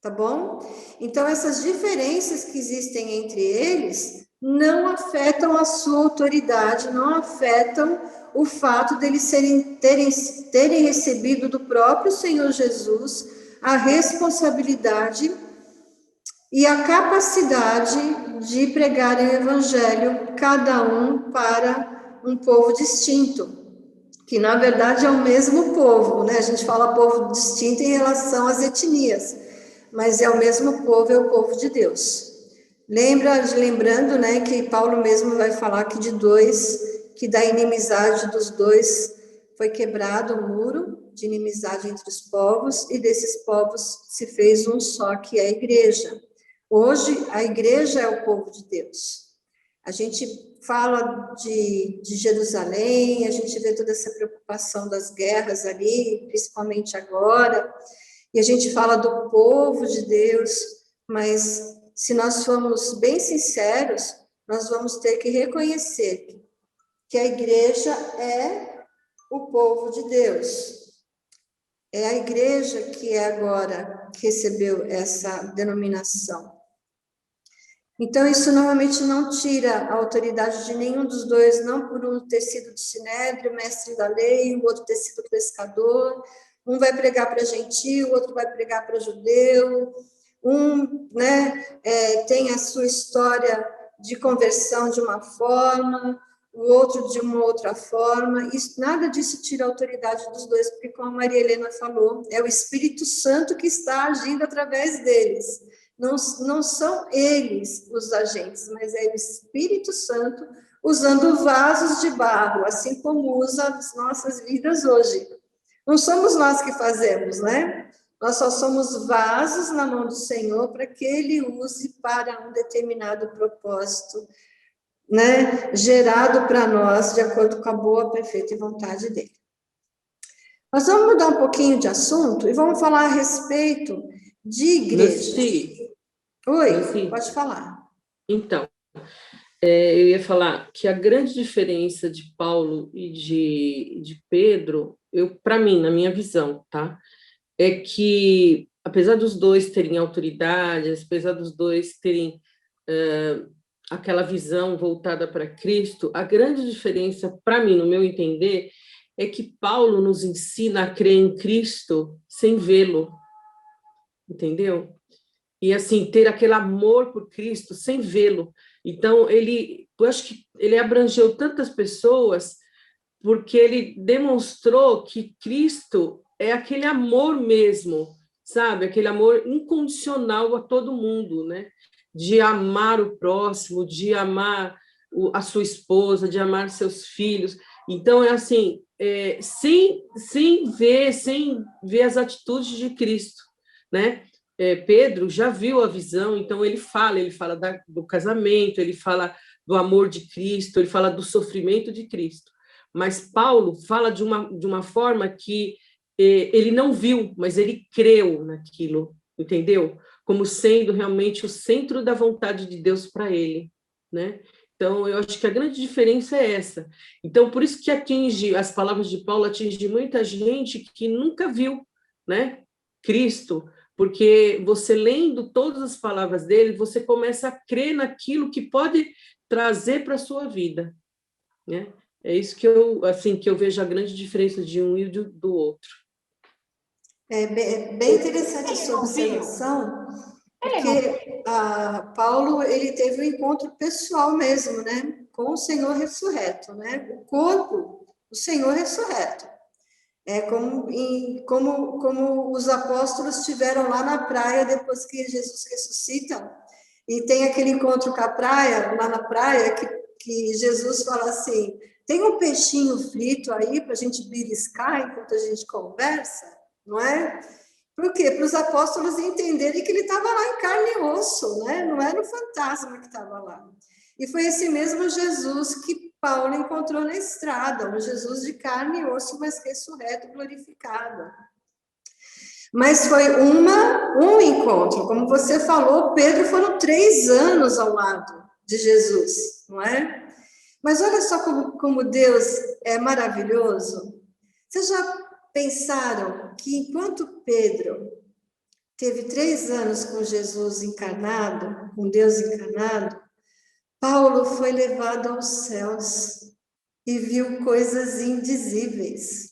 Tá bom? Então, essas diferenças que existem entre eles não afetam a sua autoridade, não afetam o fato deles terem recebido do próprio Senhor Jesus a responsabilidade e a capacidade de pregar o evangelho, cada um para um povo distinto. que na verdade é o mesmo povo, né? A gente fala povo distinto em relação às etnias, mas é o mesmo povo, é o povo de Deus. Lembrando, né, que Paulo mesmo vai falar que que da inimizade dos dois foi quebrado o muro de inimizade entre os povos, e desses povos se fez um só, que é a igreja. Hoje, a igreja é o povo de Deus. A gente fala de Jerusalém, a gente vê toda essa preocupação das guerras ali, principalmente agora, e a gente fala do povo de Deus, mas se nós formos bem sinceros, nós vamos ter que reconhecer que a igreja é o povo de Deus. É a igreja que agora recebeu essa denominação. Então, isso normalmente não tira a autoridade de nenhum dos dois, não por um ter sido do Sinédrio, mestre da lei, o outro ter sido pescador. Um vai pregar para gentio, o outro vai pregar para judeu. Né, tem a sua história de conversão de uma forma, o outro de uma outra forma. Isso, nada disso tira a autoridade dos dois, porque, como a Maria Helena falou, é o Espírito Santo que está agindo através deles. Não são eles os agentes, mas é o Espírito Santo usando vasos de barro, assim como usa as nossas vidas hoje. Não somos nós que fazemos, né? Nós só somos vasos na mão do Senhor para que Ele use para um determinado propósito, né? Gerado para nós de acordo com a boa, perfeita vontade dEle. Nós vamos mudar um pouquinho de assunto e vamos falar a respeito de igrejas. Oi, Nancy, pode falar. Então, eu ia falar que a grande diferença de Paulo e de Pedro, para mim, na minha visão, tá? É que, apesar dos dois terem autoridade, apesar dos dois terem aquela visão voltada para Cristo, a grande diferença, para mim, no meu entender, é que Paulo nos ensina a crer em Cristo sem vê-lo, entendeu? E, assim, ter aquele amor por Cristo sem vê-lo. Então, eu acho que ele abrangeu tantas pessoas porque ele demonstrou que Cristo é aquele amor mesmo, sabe? Aquele amor incondicional a todo mundo, né? De amar o próximo, de amar a sua esposa, de amar seus filhos. Então, é assim, sem ver as atitudes de Cristo, né? Pedro já viu a visão, então ele fala do casamento, ele fala do amor de Cristo, ele fala do sofrimento de Cristo. Mas Paulo fala de uma forma que ele não viu, mas ele creu naquilo, entendeu? Como sendo realmente o centro da vontade de Deus para ele, né? Então, eu acho que a grande diferença é essa. Então, por isso que as palavras de Paulo atingem muita gente que nunca viu, né, Cristo, porque você lendo todas as palavras dele, você começa a crer naquilo que pode trazer para a sua vida, né? É isso que eu vejo a grande diferença de um e do outro. É bem interessante a sua observação, porque Paulo, ele teve um encontro pessoal mesmo, né, com o Senhor ressurreto, né, o corpo do Senhor ressurreto. Como os apóstolos estiveram lá na praia depois que Jesus ressuscita, e tem aquele encontro com a praia, lá na praia, que Jesus fala assim: tem um peixinho frito aí para a gente beliscar enquanto a gente conversa, não é? Por quê? Para os apóstolos entenderem que ele estava lá em carne e osso, né? Não era o fantasma que estava lá. E foi esse mesmo Jesus que Paulo encontrou na estrada, um Jesus de carne e osso, mas ressurreto, glorificado. Mas foi um encontro, como você falou, Pedro foram 3 anos ao lado de Jesus, não é? Mas olha só como Deus é maravilhoso. Vocês já pensaram que enquanto Pedro teve 3 anos com Jesus encarnado, com Deus encarnado, Paulo foi levado aos céus e viu coisas indizíveis.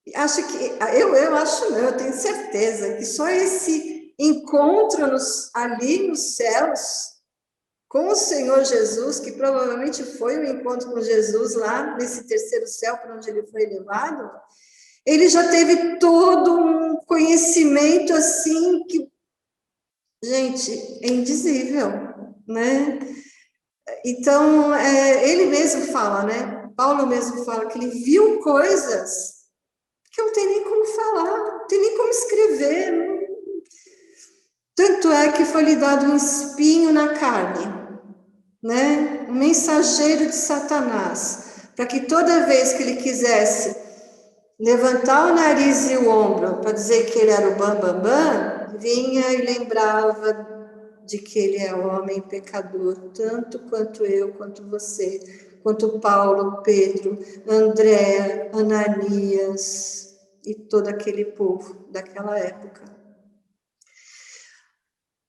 Eu tenho certeza que só esse encontro ali nos céus com o Senhor Jesus, que provavelmente foi o encontro com Jesus lá nesse terceiro céu, para onde ele foi levado, ele já teve todo um conhecimento assim que, gente, é indizível, né? Então, ele mesmo fala, né? Paulo mesmo fala que ele viu coisas que não tem nem como falar, não tem nem como escrever. Não... Tanto é que foi lhe dado um espinho na carne, né? Um mensageiro de Satanás, para que toda vez que ele quisesse levantar o nariz e o ombro para dizer que ele era o bambambam, vinha e lembrava de que ele é homem pecador, tanto quanto eu, quanto você, quanto Paulo, Pedro, André, Ananias e todo aquele povo daquela época.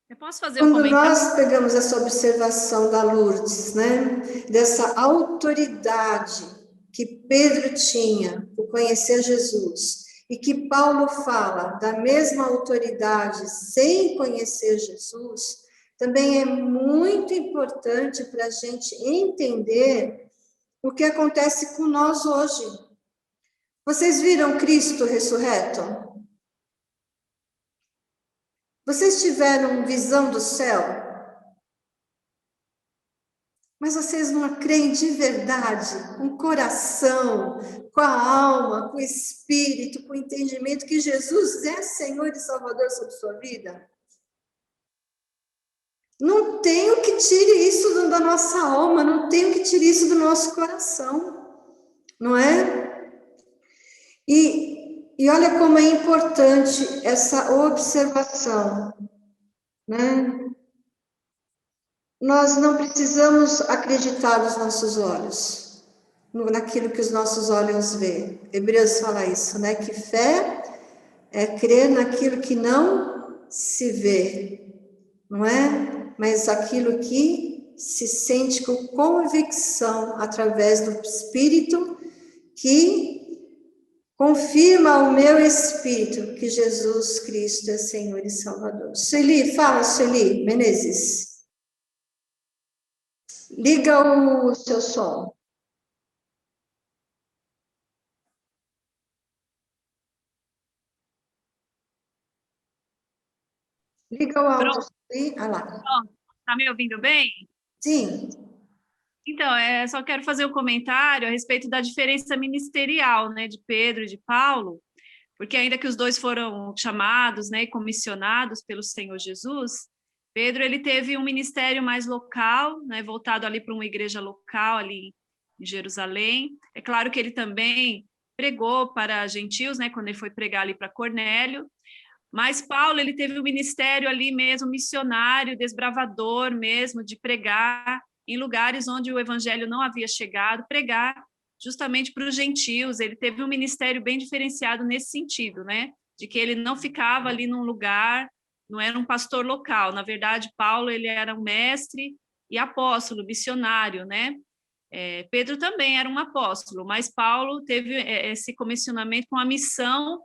Eu posso fazer um Quando comentário? nós pegamos essa observação da Lourdes, né, dessa autoridade que Pedro tinha por conhecer Jesus, e que Paulo fala da mesma autoridade sem conhecer Jesus, também é muito importante para a gente entender o que acontece com nós hoje. Vocês viram Cristo ressurreto? Vocês tiveram visão do céu? Mas vocês não creem de verdade, com o coração, com a alma, com o espírito, com o entendimento que Jesus é Senhor e Salvador sobre sua vida? Não tem o que tire isso da nossa alma, não tem o que tire isso do nosso coração, não é? E olha como é importante essa observação, né? Nós não precisamos acreditar nos nossos olhos, naquilo que os nossos olhos veem. Hebreus fala isso, né? Que fé é crer naquilo que não se vê, não é? Mas aquilo que se sente com convicção através do Espírito que confirma ao meu espírito que Jesus Cristo é Senhor e Salvador. Sueli, fala, Sueli Menezes. Liga o seu som. Liga o áudio. Ah lá. Tá me ouvindo bem? Sim. Então, só quero fazer um comentário a respeito da diferença ministerial, né, de Pedro e de Paulo, porque ainda que os dois foram chamados, né, e comissionados pelo Senhor Jesus, Pedro, ele teve um ministério mais local, né, voltado ali para uma igreja local ali em Jerusalém. É claro que ele também pregou para gentios, né, quando ele foi pregar ali para Cornélio, mas Paulo, ele teve um ministério ali mesmo missionário, desbravador mesmo, de pregar em lugares onde o evangelho não havia chegado, pregar justamente para os gentios. Ele teve um ministério bem diferenciado nesse sentido, né? De que ele não ficava ali num lugar, não era um pastor local. Na verdade, Paulo, ele era um mestre e apóstolo, missionário, né? Pedro também era um apóstolo, mas Paulo teve esse comissionamento com a missão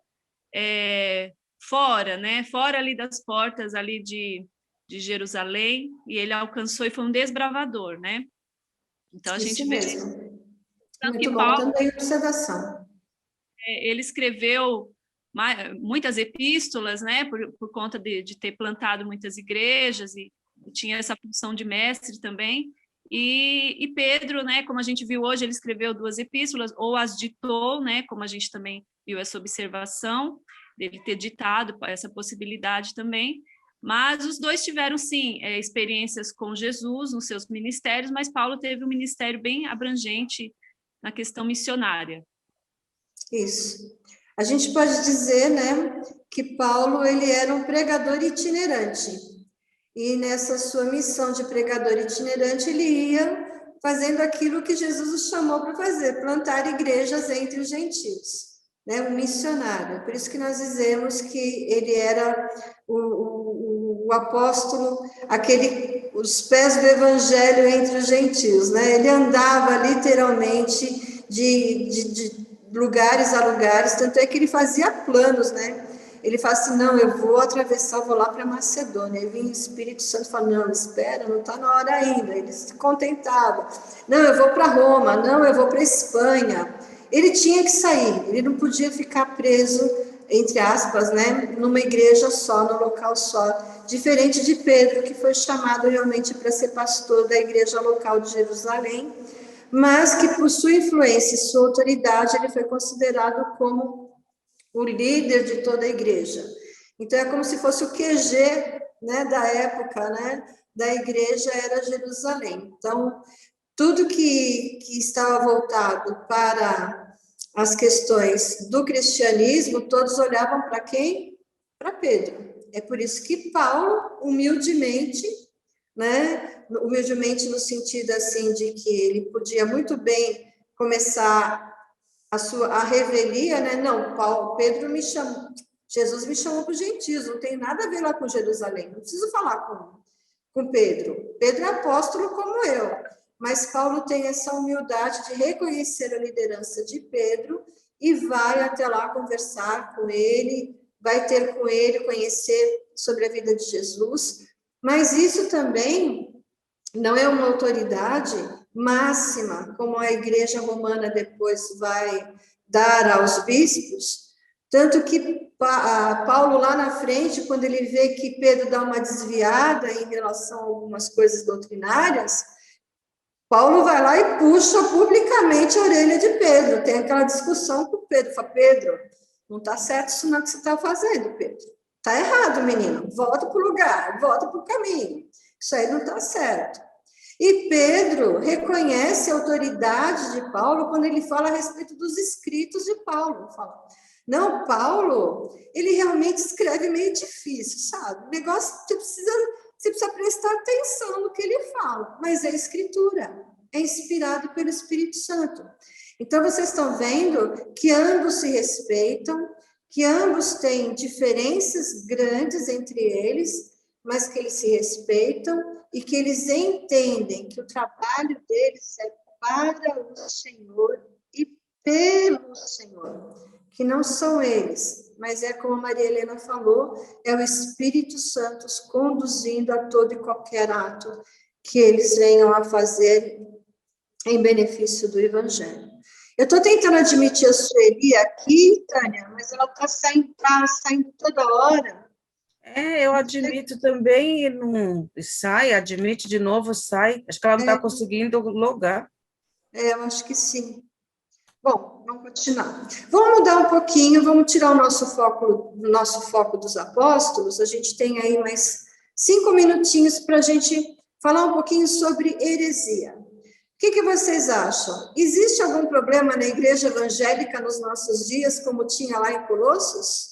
fora, né? Fora ali das portas ali de Jerusalém, e ele alcançou e foi um desbravador, né? Então a gente vê tanto que Paulo também observação. Ele escreveu muitas epístolas, né? Por conta de ter plantado muitas igrejas e tinha essa função de mestre também. E Pedro, né? Como a gente viu hoje, ele escreveu 2 epístolas ou as ditou, né? Como a gente também viu essa observação dele ter ditado essa possibilidade também. Mas os dois tiveram, sim, experiências com Jesus nos seus ministérios, mas Paulo teve um ministério bem abrangente na questão missionária. Isso. A gente pode dizer, né, que Paulo, ele era um pregador itinerante. E nessa sua missão de pregador itinerante, ele ia fazendo aquilo que Jesus o chamou para fazer, plantar igrejas entre os gentios. Né, um missionário. Por isso que nós dizemos que ele era o apóstolo, os pés do evangelho entre os gentios, né? Ele andava literalmente de lugares a lugares, tanto é que ele fazia planos, né? ele fala assim, não, eu vou atravessar, eu vou lá para Macedônia. Aí vinha o Espírito Santo falando, não, espera, não está na hora ainda. Ele se contentava. Não, eu vou para Roma, não, eu vou para Espanha. Ele tinha que sair, ele não podia ficar preso, entre aspas, né, numa igreja só, num local só. Diferente de Pedro, que foi chamado realmente para ser pastor da igreja local de Jerusalém, mas que por sua influência e sua autoridade, ele foi considerado como o líder de toda a igreja. Então, é como se fosse o QG, né, da época, né, da igreja era Jerusalém. Então, tudo que estava voltado para as questões do cristianismo, todos olhavam para quem? Para Pedro. É por isso que Paulo, humildemente, né, humildemente no sentido assim de que ele podia muito bem começar a revelia, né? Não, Pedro me chamou, Jesus me chamou para os gentios, não tem nada a ver lá com Jerusalém, não preciso falar com Pedro. Pedro é apóstolo como eu, mas Paulo tem essa humildade de reconhecer a liderança de Pedro e vai até lá conversar com ele, vai ter com ele, conhecer sobre a vida de Jesus, mas isso também não é uma autoridade máxima, como a igreja romana depois vai dar aos bispos, tanto que Paulo lá na frente, quando ele vê que Pedro dá uma desviada em relação a algumas coisas doutrinárias, Paulo vai lá e puxa publicamente a orelha de Pedro, tem aquela discussão com Pedro, fala, Pedro, não está certo isso não que você está fazendo, Pedro, está errado, menino, volta para o lugar, volta para o caminho, isso aí não está certo. E Pedro reconhece a autoridade de Paulo quando ele fala a respeito dos escritos de Paulo. Fala, não, Paulo, ele realmente escreve meio difícil, sabe? O negócio, você precisa prestar atenção no que ele fala, mas é escritura, é inspirado pelo Espírito Santo. Então, vocês estão vendo que ambos se respeitam, que ambos têm diferenças grandes entre eles, mas que eles se respeitam, e que eles entendem que o trabalho deles é para o Senhor e pelo Senhor, que não são eles, mas é como a Maria Helena falou, é o Espírito Santo conduzindo a todo e qualquer ato que eles venham a fazer em benefício do Evangelho. Eu estou tentando admitir a Sueli aqui, Tânia, mas ela está saindo toda hora. Eu admito também e não sai, admite de novo, sai. Acho que ela não está conseguindo logar. Eu acho que sim. Bom, vamos continuar. Vamos mudar um pouquinho, vamos tirar o nosso foco dos apóstolos. A gente tem aí mais 5 minutinhos para a gente falar um pouquinho sobre heresia. O que vocês acham? Existe algum problema na igreja evangélica nos nossos dias, como tinha lá em Colossos?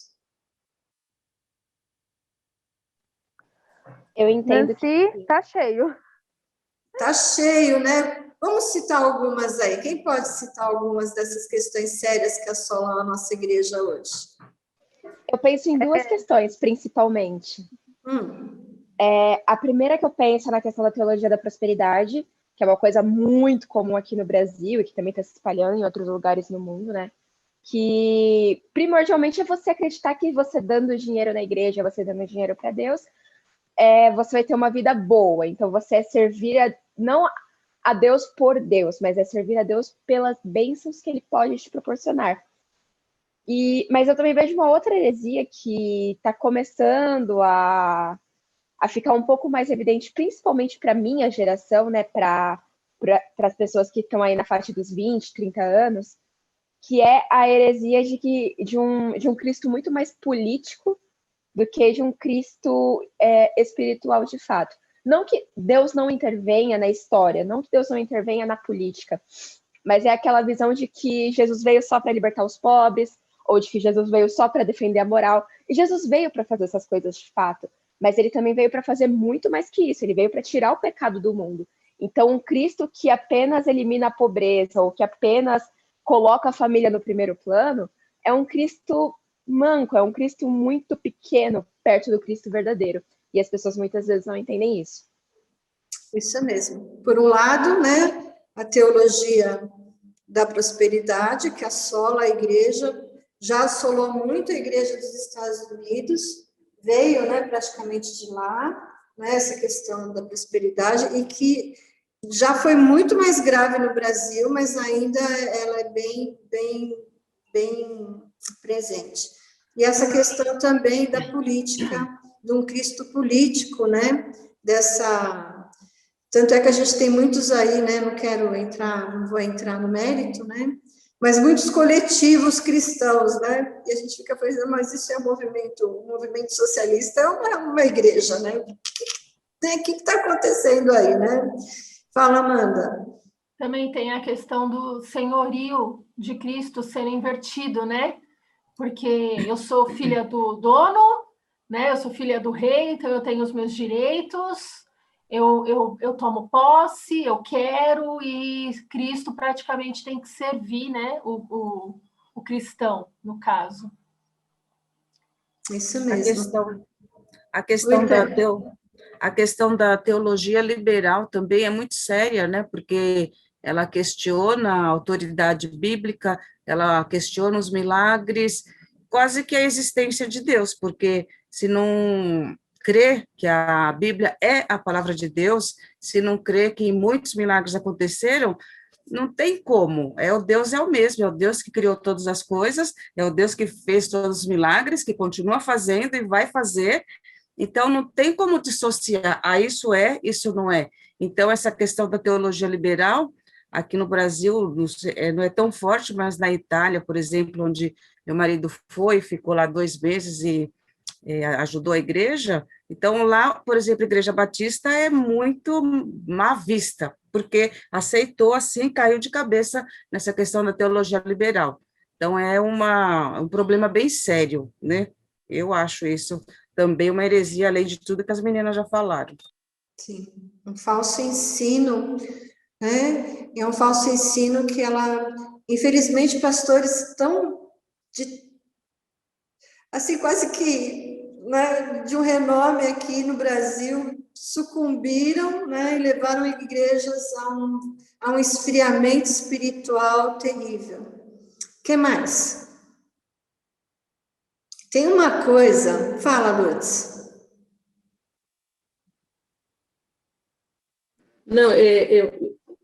Eu entendo que tá cheio. Tá cheio, né? Vamos citar algumas aí. Quem pode citar algumas dessas questões sérias que assolam a nossa igreja hoje? Eu penso em duas questões, principalmente. A primeira que eu penso é na questão da teologia da prosperidade, que é uma coisa muito comum aqui no Brasil e que também está se espalhando em outros lugares no mundo, né? Que primordialmente é você acreditar que você dando dinheiro na igreja, você dando dinheiro para Deus, você vai ter uma vida boa. Então, você é servir não a Deus por Deus, mas é servir a Deus pelas bênçãos que Ele pode te proporcionar. Mas eu também vejo uma outra heresia que está começando a ficar um pouco mais evidente, principalmente para a minha geração, né, para as pessoas que estão aí na faixa dos 20, 30 anos, que é a heresia de um Cristo muito mais político do que de um Cristo espiritual de fato. Não que Deus não intervenha na história, não que Deus não intervenha na política, mas é aquela visão de que Jesus veio só para libertar os pobres, ou de que Jesus veio só para defender a moral. E Jesus veio para fazer essas coisas de fato, mas ele também veio para fazer muito mais que isso, ele veio para tirar o pecado do mundo. Então, um Cristo que apenas elimina a pobreza, ou que apenas coloca a família no primeiro plano, é um Cristo manco, é um Cristo muito pequeno perto do Cristo verdadeiro. E as pessoas muitas vezes não entendem isso. Isso mesmo. Por um lado, né, a teologia da prosperidade que assola a igreja já assolou muito a igreja dos Estados Unidos, veio, né, praticamente de lá, né, essa questão da prosperidade, e que já foi muito mais grave no Brasil, mas ainda ela é bem presente. E essa questão também da política, de um Cristo político, né, tanto é que a gente tem muitos aí, né, não vou entrar no mérito, né, mas muitos coletivos cristãos, né, e a gente fica pensando, mas isso é um movimento socialista, é uma igreja, né, o que está acontecendo aí, né? Fala, Amanda. Também tem a questão do senhorio de Cristo ser invertido, né? Porque eu sou filha do dono, né? Eu sou filha do rei, então eu tenho os meus direitos, eu tomo posse, eu quero, e Cristo praticamente tem que servir, né? O cristão, no caso. Isso mesmo. A questão da teologia liberal também é muito séria, né? Porque ela questiona a autoridade bíblica, ela questiona os milagres, quase que a existência de Deus, porque se não crê que a Bíblia é a palavra de Deus, se não crê que muitos milagres aconteceram, não tem como. Deus é o mesmo, é o Deus que criou todas as coisas, é o Deus que fez todos os milagres, que continua fazendo e vai fazer. Então, não tem como dissociar, isso é, isso não é. Então, essa questão da teologia liberal, aqui no Brasil, não é tão forte, mas na Itália, por exemplo, onde meu marido ficou lá 2 meses e ajudou a igreja, então lá, por exemplo, a Igreja Batista é muito má vista, porque aceitou assim, caiu de cabeça nessa questão da teologia liberal. Então, é um problema bem sério, né? Eu acho isso também uma heresia, além de tudo que as meninas já falaram. Sim, um falso ensino, né? É um falso ensino que infelizmente, pastores estão assim, quase que, né, de um renome aqui no Brasil, sucumbiram, né, e levaram igrejas a um esfriamento espiritual terrível. O que mais? Tem uma coisa... Fala, Lutz. Não,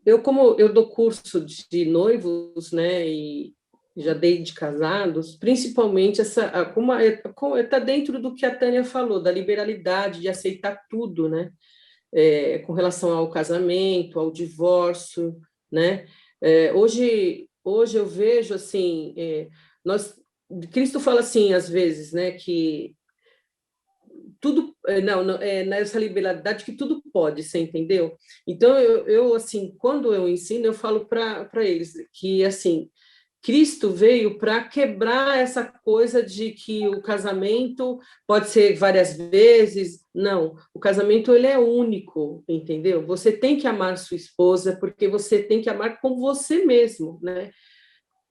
eu como eu dou curso de noivos, né, e já dei de casados, principalmente como está dentro do que a Tânia falou, da liberalidade, de aceitar tudo, né, com relação ao casamento, ao divórcio, né, hoje eu vejo, assim, Cristo fala assim, às vezes, né, que tudo, nessa liberalidade que tudo pode, você entendeu? Então, eu assim, quando eu ensino, eu falo para eles que, assim, Cristo veio para quebrar essa coisa de que o casamento pode ser várias vezes. Não, o casamento ele é único, entendeu? Você tem que amar sua esposa porque você tem que amar como você mesmo, né?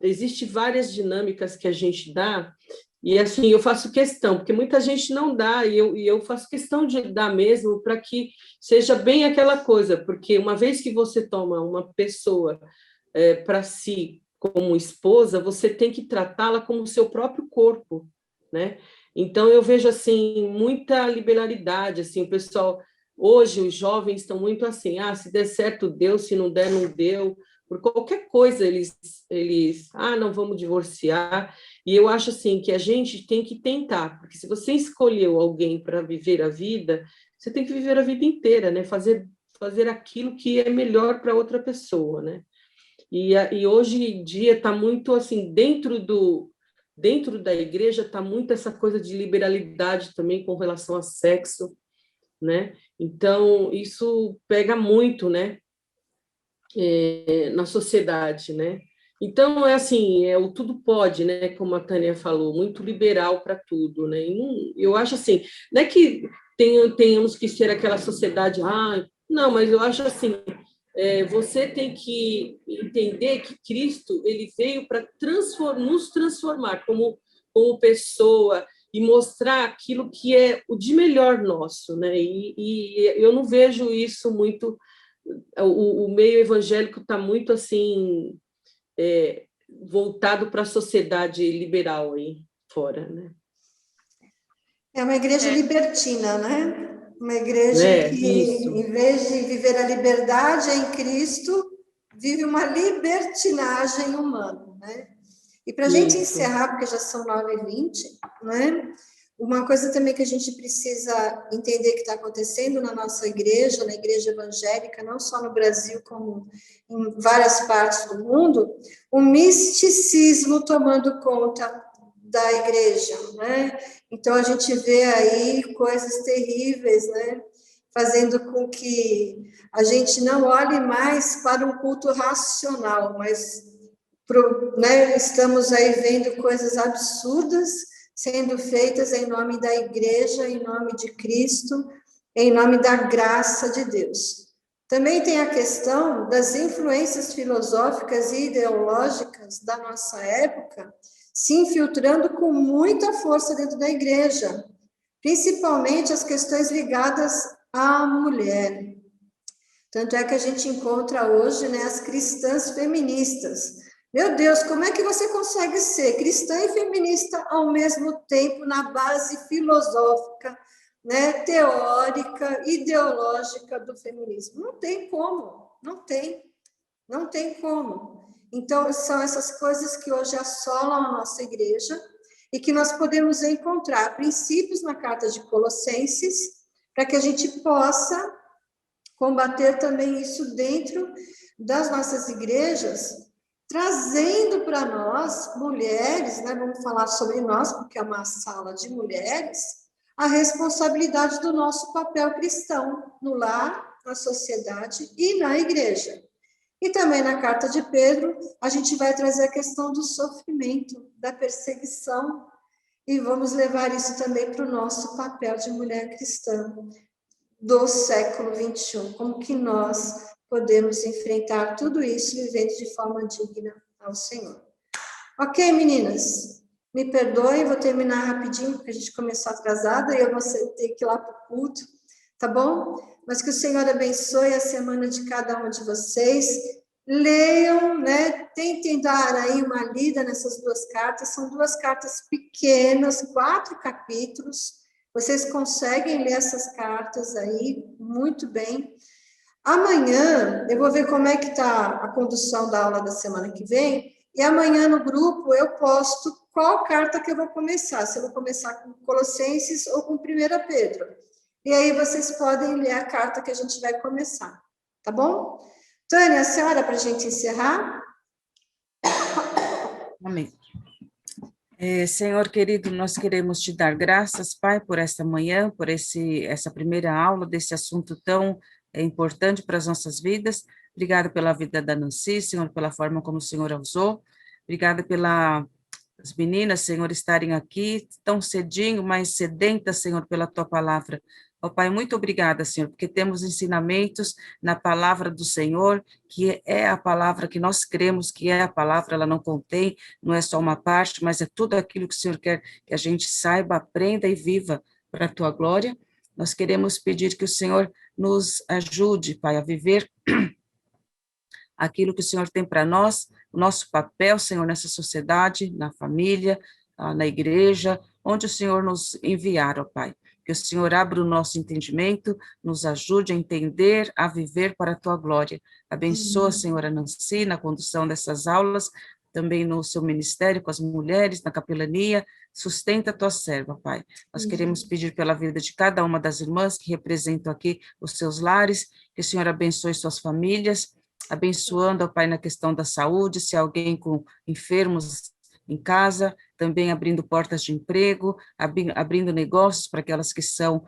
Existem várias dinâmicas que a gente dá e, assim, eu faço questão, porque muita gente não dá, e eu faço questão de dar mesmo para que seja bem aquela coisa, porque uma vez que você toma uma pessoa para si como esposa, você tem que tratá-la como o seu próprio corpo, né? Então, eu vejo, assim, muita liberalidade, assim, o pessoal, hoje, os jovens estão muito assim, se der certo, deu, se não der, não deu, por qualquer coisa eles não vamos divorciar, e eu acho assim que a gente tem que tentar, porque se você escolheu alguém para viver a vida, você tem que viver a vida inteira, né? Fazer aquilo que é melhor para outra pessoa, né? E hoje em dia está muito assim, dentro da igreja está muito essa coisa de liberalidade também com relação a sexo, né? Então, isso pega muito, né? Na sociedade, né? Então, é assim, o tudo pode, né? Como a Tânia falou, muito liberal para tudo, né? E eu acho assim, não é que tenhamos que ser aquela sociedade, não, mas eu acho assim, você tem que entender que Cristo ele veio para nos transformar como pessoa e mostrar aquilo que é o de melhor nosso, né? E eu não vejo isso muito. O meio evangélico está muito assim voltado para a sociedade liberal aí fora, né? É uma igreja libertina, né? Uma igreja que, isso. em vez de viver a liberdade em Cristo, vive uma libertinagem humana, né? E para a gente encerrar, porque já são 9h20, né? Uma coisa também que a gente precisa entender que está acontecendo na nossa igreja, na igreja evangélica, não só no Brasil, como em várias partes do mundo, o misticismo tomando conta da igreja, né? Então, a gente vê aí coisas terríveis, né? Fazendo com que a gente não olhe mais para um culto racional, mas né, estamos aí vendo coisas absurdas sendo feitas em nome da igreja, em nome de Cristo, em nome da graça de Deus. Também tem a questão das influências filosóficas e ideológicas da nossa época se infiltrando com muita força dentro da igreja, principalmente as questões ligadas à mulher. Tanto é que a gente encontra hoje, né, as cristãs feministas. Meu Deus, como é que você consegue ser cristã e feminista ao mesmo tempo na base filosófica, né, teórica, ideológica do feminismo? Não tem como, não tem como. Então, são essas coisas que hoje assolam a nossa igreja e que nós podemos encontrar princípios na carta de Colossenses para que a gente possa combater também isso dentro das nossas igrejas, trazendo para nós, mulheres, né, vamos falar sobre nós, porque é uma sala de mulheres, a responsabilidade do nosso papel cristão no lar, na sociedade e na igreja. E também na carta de Pedro, a gente vai trazer a questão do sofrimento, da perseguição, e vamos levar isso também para o nosso papel de mulher cristã do século XXI, como que nós podemos enfrentar tudo isso vivendo de forma digna ao Senhor. Ok, meninas? Me perdoem, vou terminar rapidinho, porque a gente começou atrasada e eu vou ter que ir lá para o culto, tá bom? Mas que o Senhor abençoe a semana de cada um de vocês. Leiam, né? Tentem dar aí uma lida nessas duas cartas. São duas cartas pequenas, 4 capítulos. Vocês conseguem ler essas cartas aí muito bem. Amanhã, eu vou ver como é que está a condução da aula da semana que vem, e amanhã no grupo eu posto qual carta que eu vou começar, se eu vou começar com Colossenses ou com 1 Pedro. E aí vocês podem ler a carta que a gente vai começar, tá bom? Tânia, a senhora, para a gente encerrar? Amém. Senhor querido, nós queremos te dar graças, Pai, por esta manhã, por essa primeira aula desse assunto tão importante para as nossas vidas. Obrigada pela vida da Nancy, Senhor, pela forma como o Senhor a usou. Obrigada pelas meninas, Senhor, estarem aqui tão cedinho, mas sedentas, Senhor, pela tua palavra. Ó Pai, muito obrigada, Senhor, porque temos ensinamentos na palavra do Senhor, que é a palavra que nós cremos, que é a palavra, ela não contém, não é só uma parte, mas é tudo aquilo que o Senhor quer que a gente saiba, aprenda e viva para a tua glória. Nós queremos pedir que o Senhor nos ajude, Pai, a viver aquilo que o Senhor tem para nós, o nosso papel, Senhor, nessa sociedade, na família, na igreja, onde o Senhor nos enviar, ó Pai. Que o Senhor abra o nosso entendimento, nos ajude a entender, a viver para a tua glória. Abençoa, Senhor, a Nancy na condução dessas aulas, também no seu ministério com as mulheres, na capelania, sustenta a tua serva, Pai. Nós queremos pedir pela vida de cada uma das irmãs que representam aqui os seus lares, que o Senhor abençoe suas famílias, abençoando, ó Pai, na questão da saúde, se alguém com enfermos em casa, também abrindo portas de emprego, abrindo negócios para aquelas que são,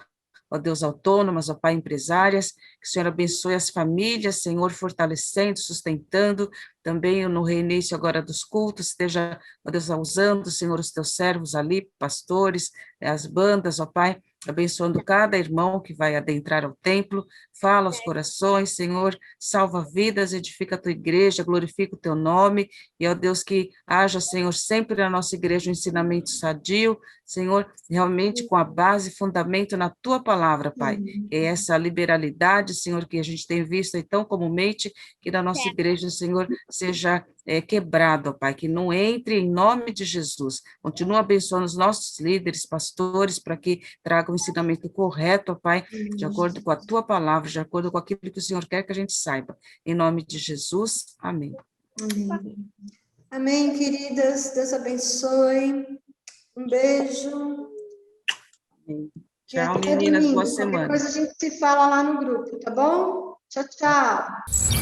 ó Deus, autônomas, ó Pai, empresárias, que o Senhor abençoe as famílias, Senhor, fortalecendo, sustentando, também no reinício agora dos cultos, esteja, ó Deus, usando, Senhor, os teus servos ali, pastores, as bandas, ó Pai, abençoando cada irmão que vai adentrar ao templo, fala aos corações, Senhor, salva vidas, edifica a tua igreja, glorifica o teu nome, e ó Deus, que haja, Senhor, sempre na nossa igreja um ensinamento sadio, Senhor, realmente com a base, fundamento na tua palavra, Pai. É essa liberalidade, Senhor, que a gente tem visto aí tão comumente, que na nossa igreja, Senhor, seja quebrado, Pai, que não entre em nome de Jesus. Continua abençoando os nossos líderes, pastores, para que tragam o ensinamento correto, Pai, de acordo com a tua palavra, de acordo com aquilo que o Senhor quer que a gente saiba. Em nome de Jesus, amém. Amém. Amém, queridas. Deus abençoe. Um beijo. Tchau, meninas. Boa semana. Qualquer coisa a gente se fala lá no grupo, tá bom? Tchau, tchau.